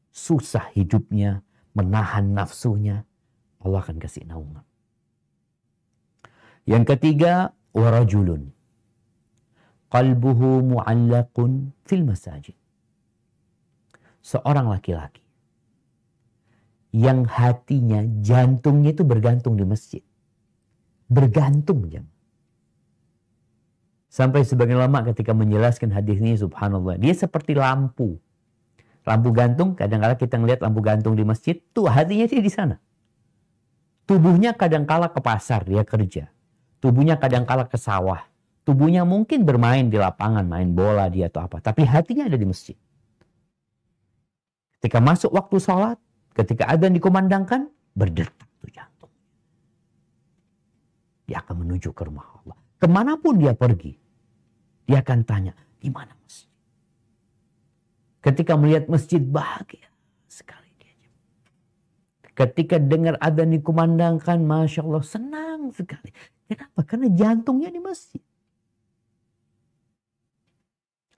susah hidupnya, menahan nafsunya, Allah akan kasih naungan. Yang ketiga, warajulun qalbuhu mu'allaqun fil masajid. Seorang laki-laki yang hatinya, jantungnya itu bergantung di masjid. Bergantung jam. Sampai sebagian ulama ketika menjelaskan hadis ini, subhanallah, dia seperti lampu. Lampu gantung, kadang-kala kita ngelihat lampu gantung di masjid, tuh hatinya dia di sana. Tubuhnya kadang-kala ke pasar, dia kerja. Tubuhnya kadang-kala ke sawah. Tubuhnya mungkin bermain di lapangan, main bola dia atau apa. Tapi hatinya ada di masjid. Ketika masuk waktu sholat, ketika adzan dikumandangkan, berdetak tuh jantung. Dia akan menuju ke rumah Allah. Kemanapun dia pergi, dia akan tanya, di mana masjid? Ketika melihat masjid, bahagia sekali dia. Ketika dengar adzan dikumandangkan, Masya Allah, senang sekali. Kenapa? Karena jantungnya di masjid.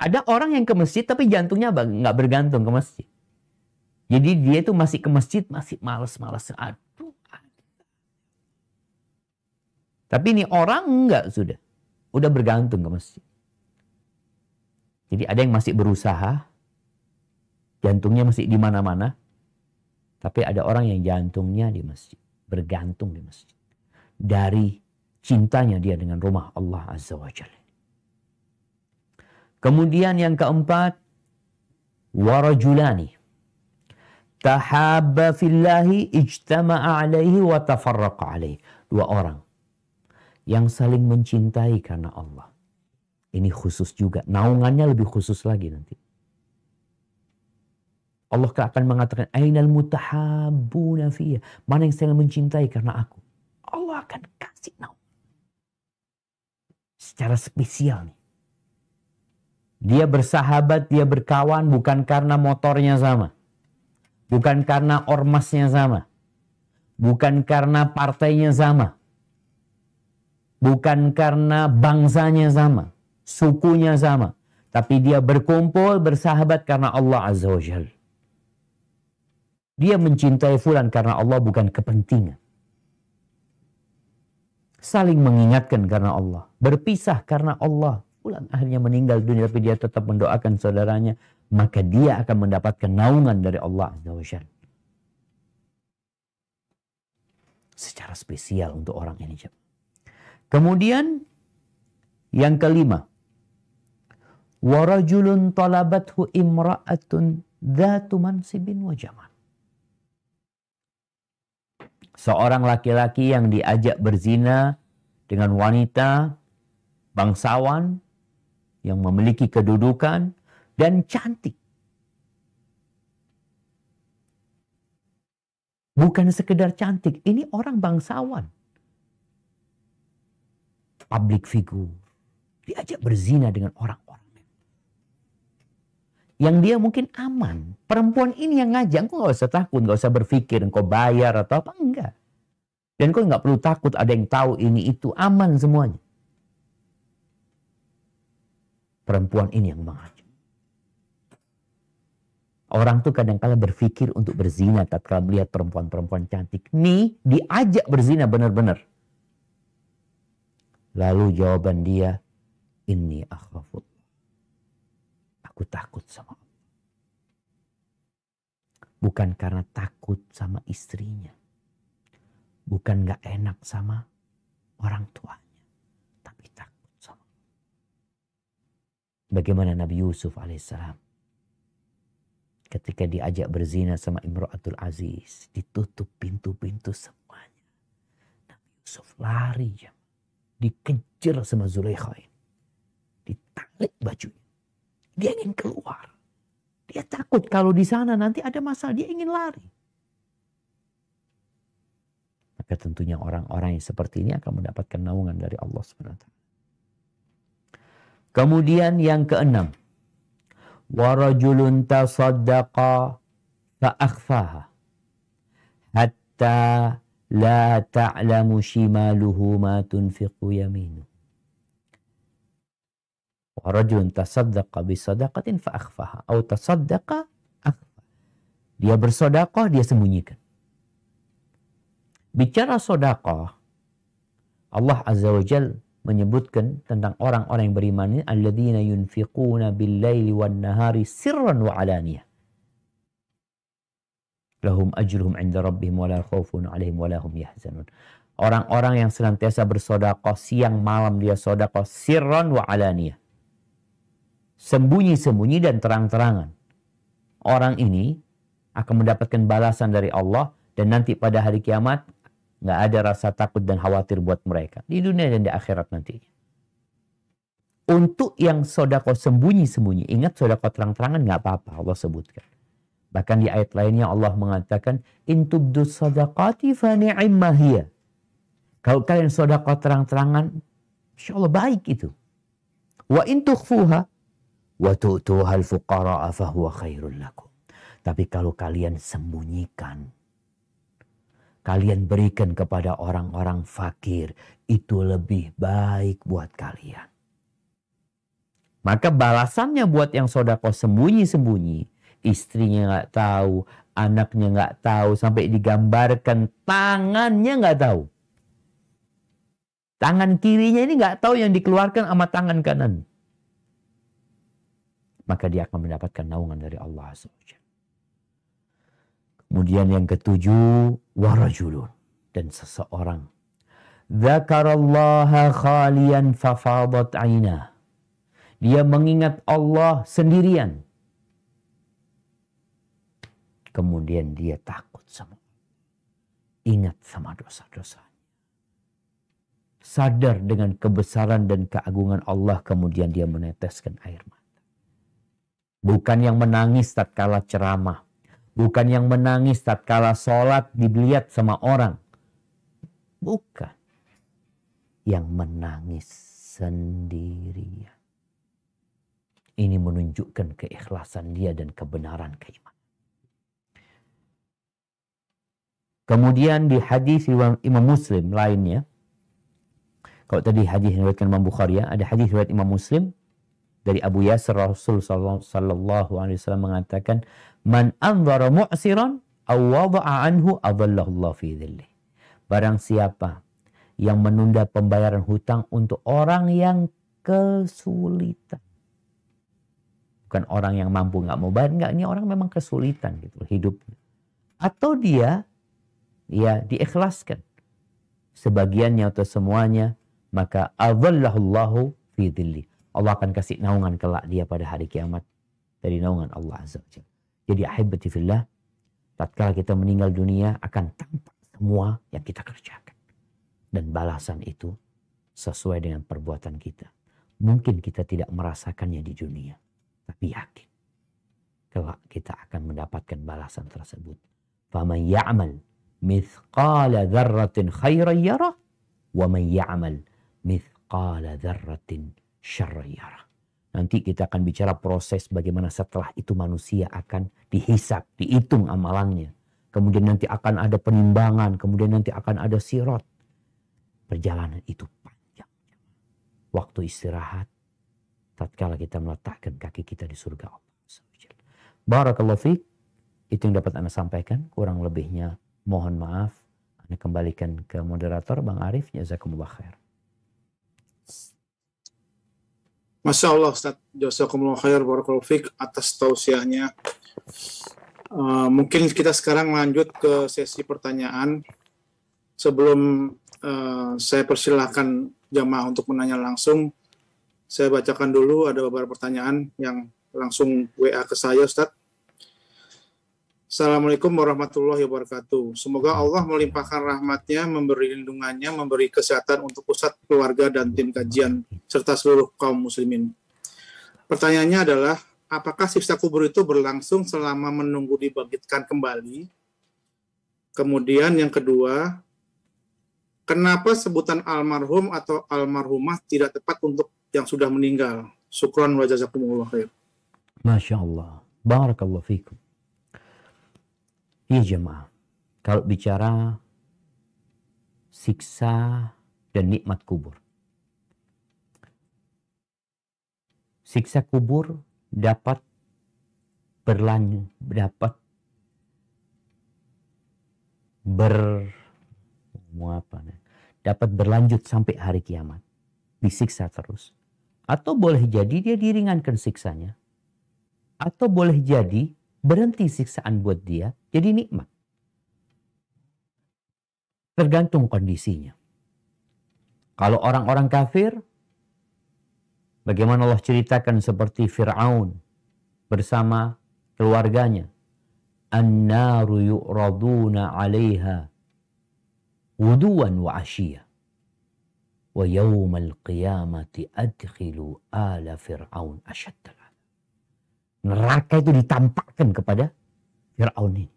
Ada orang yang ke masjid, tapi jantungnya nggak bergantung ke masjid. Jadi dia itu masih ke masjid, masih males-males. Aduh. Tapi ini orang enggak sudah. Udah bergantung ke masjid. Jadi ada yang masih berusaha. Jantungnya masih di mana-mana. Tapi ada orang yang jantungnya di masjid. Bergantung di masjid. Dari cintanya dia dengan rumah Allah Azza wa Jalla. Kemudian yang keempat. Warajulani. Tahabba fillahi ijtama'a alaihi wa tafarraqa alaihi. Dua orang. Yang saling mencintai karena Allah. Ini khusus juga. Naungannya lebih khusus lagi nanti. Allah akan mengatakan, Ainal mutahabbuna fiyya. Mana yang saling mencintai karena aku. Allah akan kasih naungan. Secara spesial nih. Dia bersahabat, dia berkawan bukan karena motornya sama. Bukan karena ormasnya sama. Bukan karena partainya sama. Bukan karena bangsanya sama. Sukunya sama. Tapi dia berkumpul, bersahabat karena Allah Azza wa Jalla. Dia mencintai fulan karena Allah, bukan kepentingan. Saling mengingatkan karena Allah. Berpisah karena Allah. Fulan akhirnya meninggal dunia tapi dia tetap mendoakan saudaranya. Maka dia akan mendapatkan naungan dari Allah Azza wa Jalla. Secara spesial untuk orang ini. Kemudian yang kelima. Warajulun talabathu imra'atun dhatu mansibin wa jamal. Seorang laki-laki yang diajak berzina dengan wanita bangsawan yang memiliki kedudukan dan cantik. Bukan sekedar cantik, ini orang bangsawan. Public figure. Diajak berzina dengan orang-orang. Yang dia mungkin aman. Perempuan ini yang ngajak, engkau gak usah takut, gak usah berpikir engkau bayar atau apa, enggak. Dan engkau gak perlu takut ada yang tahu ini itu, aman semuanya. Perempuan ini yang mengajak. Orang tuh kadang-kala berpikir untuk berzina tatkala melihat perempuan-perempuan cantik. Nih diajak berzina benar-benar. Lalu jawaban dia, inni akhafut. Aku takut sama Allah. Bukan karena takut sama istrinya. Bukan gak enak sama orang tuanya. Tapi takut sama Allah. Bagaimana Nabi Yusuf alaihissalam. Ketika diajak berzina sama Imro'atul Aziz. Ditutup pintu-pintu semuanya. Nabi Yusuf lari. Dikejar sama Zulaikha ini. Ditarik bajunya. Dia ingin keluar. Dia takut kalau di sana nanti ada masalah. Dia ingin lari. Maka tentunya orang-orang yang seperti ini akan mendapatkan naungan dari Allah SWT. Kemudian yang keenam. وَرَجُلٌ تَصَدَّقَ فَأَخْفَاهَا حَتَّى لَا تَعْلَمُ شِمَالُهُ مَا تُنْفِقُ يَمِينُهُ وَرَجُلٌ تَصَدَّقَ بِصَدَقَةٍ فَأَخْفَاهَا أو تَصَدَّقَ أَخْفَاهَا. Dia bersedekah, dia sembunyikan. Bicara sedekah, Allah Azza wa Jalla menyebutkan tentang orang-orang yang beriman ini, alladzina yunfiquna bil-laili wan-nahari sirran wa alaniyah. Lahum ajruhum 'inda rabbihim wa la khaufun 'alaihim wa la hum yahzanun. Orang-orang yang senantiasa bersedekah siang malam, dia sedekah sirran wa alaniyah. Sembunyi-sembunyi dan terang-terangan. Orang ini akan mendapatkan balasan dari Allah dan nanti pada hari kiamat nggak ada rasa takut dan khawatir buat mereka. Di dunia dan di akhirat nantinya. Untuk yang sedekah sembunyi-sembunyi. Ingat sedekah terang-terangan nggak apa-apa. Allah sebutkan. Bahkan di ayat lainnya Allah mengatakan. In tubdu sadaqati fa ni'imma hiya. Kalau kalian sedekah terang-terangan. Insya Allah baik itu. Wa in tukhfuha. Wa tu'tuhal fuqara'a fa huwa khairul lakum. Tapi kalau kalian sembunyikan. Kalian berikan kepada orang-orang fakir. Itu lebih baik buat kalian. Maka balasannya buat yang sedekah sembunyi-sembunyi. Istrinya nggak tahu. anaknya nggak tahu, sampai digambarkan tangannya nggak tahu. Tangan kirinya ini nggak tahu yang dikeluarkan sama tangan kanan. Maka dia akan mendapatkan naungan dari Allah Azza wa Jalla. Kemudian yang ketujuh, warajulun, dan seseorang dzakarallaha khalian fafadat ainah. Dia mengingat Allah sendirian. Kemudian dia takut sama Allah. Ingat sama dosa-dosa. Sadar dengan kebesaran dan keagungan Allah, kemudian dia meneteskan air mata. Bukan yang menangis tatkala ceramah. Bukan yang menangis tatkala sholat dilihat sama orang. Bukan. Yang menangis sendirian. Ini menunjukkan keikhlasan dia dan kebenaran keimanan. Kemudian di hadis Imam Muslim lainnya, kalau tadi hadis yang diriwayatkan Imam Bukhari, ya, ada hadis riwayat Imam Muslim dari Abu Yasir, Rasul sallallahu alaihi wasallam mengatakan, "Man anzara mu'siran aw wada'a anhu adallahu Allah fi dhillih." Barang siapa yang menunda pembayaran hutang untuk orang yang kesulitan. Bukan orang yang mampu nggak mau bayar, nggak, ini orang memang kesulitan gitu hidupnya. Atau dia ya diikhlaskan sebagiannya atau semuanya, maka adallahullahu fi dhilli. Allah akan kasih naungan kelak dia pada hari kiamat dari naungan Allah Azza wa Jalla. Jadi ahibati fillah, tatkala kita meninggal dunia akan tampak semua yang kita kerjakan. Dan balasan itu sesuai dengan perbuatan kita. Mungkin kita tidak merasakannya di dunia, tapi yakin kelak kita akan mendapatkan balasan tersebut. Faman ya'mal mithqala dzarratin khairan yarah wa man ya'mal mithqala dzarratin syarran yarah. Nanti kita akan bicara proses bagaimana setelah itu manusia akan dihisab, dihitung amalannya. Kemudian nanti akan ada penimbangan, kemudian nanti akan ada sirat. Perjalanan itu panjang. Waktu istirahat tatkala kita meletakkan kaki kita di surga Allah. Barakallahu fiik. Itu yang dapat Anda sampaikan, kurang lebihnya mohon maaf. Anda kembalikan ke moderator Bang Arif. Jazakumullah khair. Masya Allah Ustaz, jazakumullah khair, barakallahu fiik atas tausiahnya. Mungkin kita sekarang lanjut ke sesi pertanyaan. Sebelum saya persilahkan jamaah untuk menanya langsung, saya bacakan dulu ada beberapa pertanyaan yang langsung WA ke saya, Ustaz. Assalamualaikum warahmatullahi wabarakatuh. Semoga Allah melimpahkan rahmatnya, memberi lindungannya, memberi kesehatan untuk Ustadz, keluarga, dan tim kajian, serta seluruh kaum muslimin. Pertanyaannya adalah, apakah siksa kubur itu berlangsung selama menunggu dibangkitkan kembali? Kemudian yang kedua, kenapa sebutan almarhum atau almarhumah tidak tepat untuk yang sudah meninggal? Syukran wa jazakumullah khair. Masya Allah. Barakallahu fikum. Iya jemaah, kalau bicara siksa dan nikmat kubur. Siksa kubur dapat berlanjut sampai hari kiamat. Disiksa terus. Atau boleh jadi dia diringankan siksanya. Atau boleh jadi berhenti siksaan buat dia, jadi nikmat. Tergantung kondisinya. Kalau orang-orang kafir, bagaimana Allah ceritakan seperti Fir'aun bersama keluarganya. An-naru yu'raduna 'alaiha wuduwan wa 'ashiyya. Wa yawmal qiyamati adkhilu ala Fir'aun asyaddal. Neraka itu ditampakkan kepada Fir'aun ini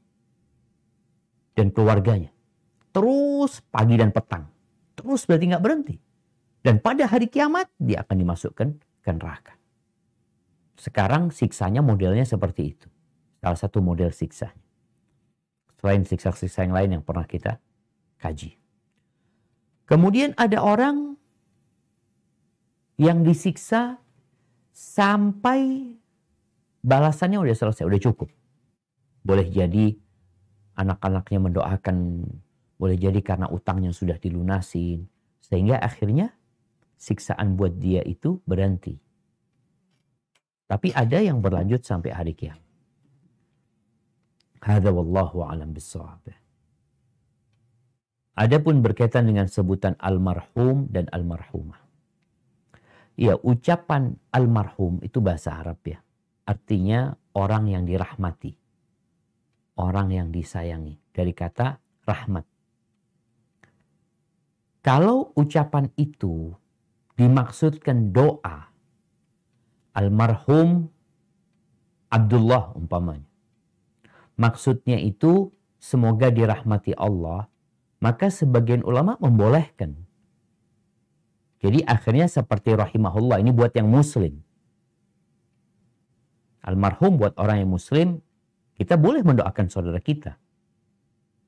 dan keluarganya. Terus pagi dan petang. Terus berarti nggak berhenti. Dan pada hari kiamat dia akan dimasukkan ke neraka. Sekarang siksanya modelnya seperti itu. Salah satu model siksanya. Selain siksa-siksa yang lain yang pernah kita kaji. Kemudian ada orang yang disiksa sampai balasannya udah selesai, udah cukup. Boleh jadi anak-anaknya mendoakan, boleh jadi karena utangnya sudah dilunasin, sehingga akhirnya siksaan buat dia itu berhenti. Tapi ada yang berlanjut sampai hari kiamat. Hadza wallahu a'lam bissawab. Adapun berkaitan dengan sebutan almarhum dan almarhumah. Ya, ucapan almarhum itu bahasa Arab ya. Artinya orang yang dirahmati. Orang yang disayangi. Dari kata rahmat. Kalau ucapan itu dimaksudkan doa, almarhum Abdullah umpamanya, maksudnya itu semoga dirahmati Allah, maka sebagian ulama membolehkan. Jadi akhirnya seperti rahimahullah, ini buat yang muslim. Almarhum buat orang yang muslim, kita boleh mendoakan saudara kita.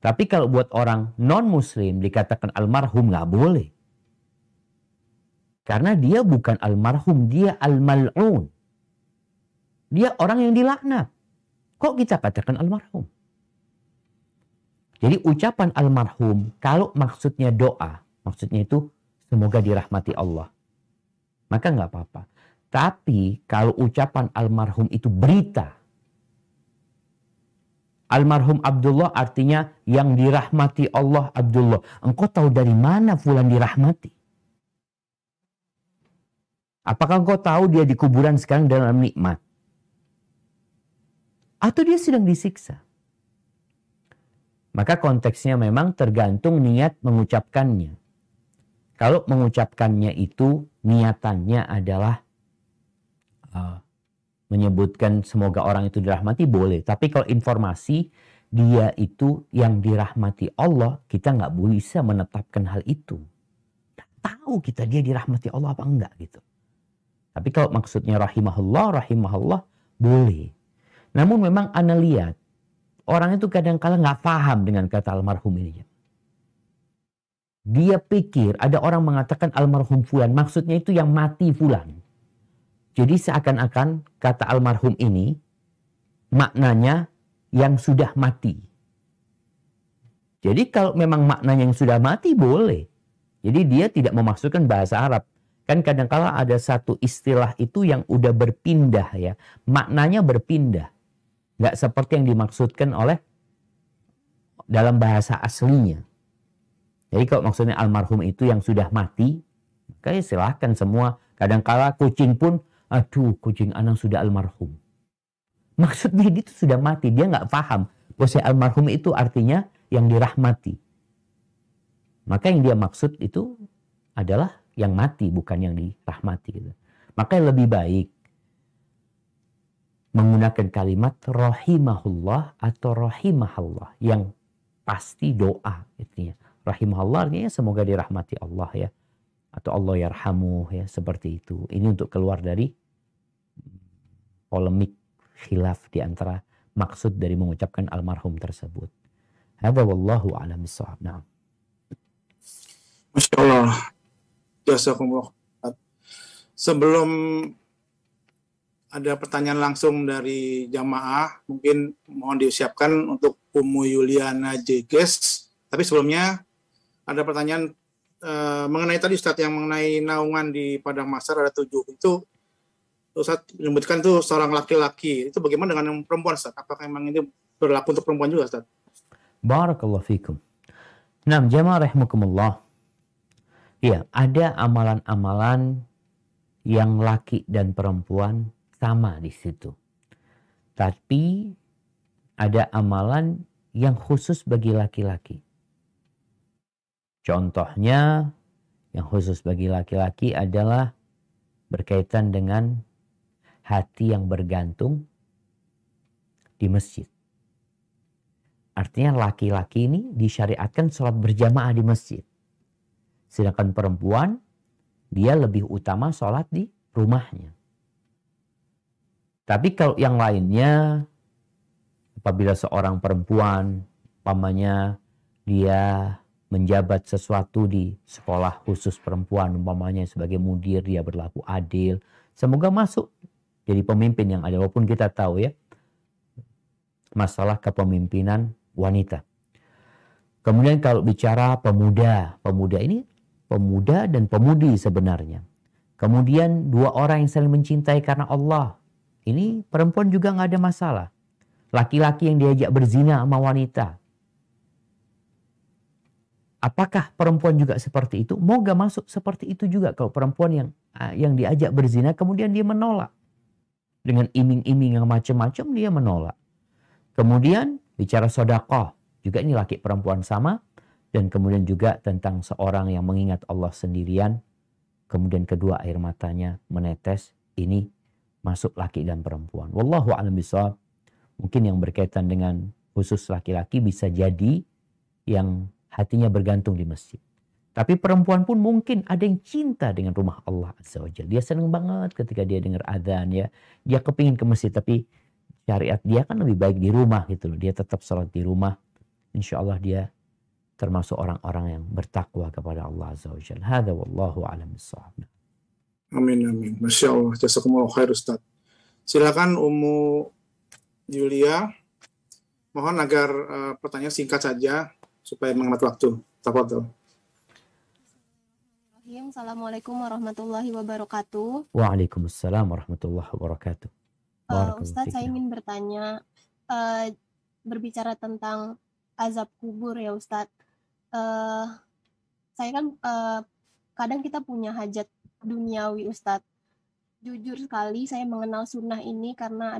Tapi kalau buat orang non-muslim dikatakan almarhum, nggak boleh. Karena dia bukan almarhum, dia al-mal'un. Dia orang yang dilaknat. Kok kita katakan almarhum? Jadi ucapan almarhum, kalau maksudnya doa, maksudnya itu semoga dirahmati Allah, maka nggak apa-apa. Tapi kalau ucapan almarhum itu berita, almarhum Abdullah artinya yang dirahmati Allah Abdullah. Engkau tahu dari mana fulan dirahmati? Apakah engkau tahu dia di kuburan sekarang dalam nikmat? Atau dia sedang disiksa? Maka konteksnya memang tergantung niat mengucapkannya. Kalau mengucapkannya itu niatannya adalah menyebutkan semoga orang itu dirahmati, boleh. Tapi kalau informasi dia itu yang dirahmati Allah, kita nggak bisa menetapkan hal itu. Nggak tahu kita dia dirahmati Allah apa enggak gitu. Tapi kalau maksudnya rahimahullah, boleh. Namun memang ana lihat, orang itu kadang-kala nggak paham dengan kata almarhum ini. Dia pikir ada orang mengatakan almarhum fulan, maksudnya itu yang mati fulan. Jadi seakan-akan kata almarhum ini maknanya yang sudah mati. Jadi kalau memang maknanya yang sudah mati boleh. Jadi dia tidak memasukkan bahasa Arab. Kan kadang-kala ada satu istilah itu yang udah berpindah ya. Maknanya berpindah. Nggak seperti yang dimaksudkan oleh dalam bahasa aslinya. Jadi kalau maksudnya almarhum itu yang sudah mati, maka ya silahkan semua. Kadang-kala kucing pun, aduh kucing Anang sudah almarhum. Maksudnya dia itu sudah mati. Dia nggak paham bahwa almarhum itu artinya yang dirahmati. Maka yang dia maksud itu adalah yang mati, bukan yang dirahmati. Gitu. Maka lebih baik menggunakan kalimat rahimahullah atau rahimahallah. Yang pasti doa. Artinya. Rahimahullah artinya semoga dirahmati Allah ya. Atau Allah yarhamuh ya. Seperti itu. Ini untuk keluar dari polemik khilaf di antara maksud dari mengucapkan almarhum tersebut. Hadza wallahu a'lam bissawab. Nah. Masya Allah. Jazakumullah. Sebelum ada pertanyaan langsung dari jamaah, mungkin mohon disiapkan untuk Ummu Yuliana Jeges. Tapi sebelumnya ada pertanyaan mengenai tadi Ustadz yang mengenai naungan di Padang Mahsyar ada 7. Itu Ustadz menyebutkan tuh seorang laki-laki. Itu bagaimana dengan yang perempuan Ustadz? Apakah memang ini berlaku untuk perempuan juga Ustadz? Barakallahu fikum. Nah, jamaah rahimakumullah. Ya, ada amalan-amalan yang laki dan perempuan sama di situ. Tapi ada amalan yang khusus bagi laki-laki. Contohnya yang khusus bagi laki-laki adalah berkaitan dengan hati yang bergantung di masjid. Artinya laki-laki ini disyariatkan sholat berjamaah di masjid. Sedangkan perempuan, dia lebih utama sholat di rumahnya. Tapi kalau yang lainnya, apabila seorang perempuan, umpamanya dia menjabat sesuatu di sekolah khusus perempuan, umpamanya sebagai mudir, dia berlaku adil. Semoga masuk jadi pemimpin yang ada. Walaupun kita tahu ya, masalah kepemimpinan wanita. Kemudian kalau bicara pemuda, pemuda ini pemuda dan pemudi sebenarnya. Kemudian dua orang yang saling mencintai karena Allah. Ini perempuan juga nggak ada masalah. Laki-laki yang diajak berzina sama wanita. Apakah perempuan juga seperti itu? Moga masuk seperti itu juga kalau perempuan yang diajak berzina kemudian dia menolak. Dengan iming-iming yang macam-macam dia menolak. Kemudian bicara sedekah, juga ini laki perempuan sama. Dan kemudian juga tentang seorang yang mengingat Allah sendirian. Kemudian kedua air matanya menetes. Ini masuk laki dan perempuan. Wallahu a'lam bishawab. Mungkin yang berkaitan dengan khusus laki-laki bisa jadi yang hatinya bergantung di masjid. Tapi perempuan pun mungkin ada yang cinta dengan rumah Allah Azza wa Jalla. Dia senang banget ketika dia dengar adzan ya. Dia kepingin ke masjid tapi syariat dia kan lebih baik di rumah gitu loh. Dia tetap sholat di rumah. Insya Allah dia termasuk orang-orang yang bertakwa kepada Allah Azza wa Jalla. Hadza wallahu a'lam bishawab. Amin, amin. Masya Allah. Jazakumullah khair Ustaz. Silakan Ummu Yulia. Mohon agar pertanyaan singkat saja supaya menghemat waktu. Tafadhol. Assalamualaikum warahmatullahi wabarakatuh. Waalaikumsalam warahmatullahi wabarakatuh. Ustadz, saya ingin bertanya, berbicara tentang azab kubur ya Ustadz. Saya kan kadang kita punya hajat duniawi Ustadz. Jujur sekali saya mengenal sunnah ini karena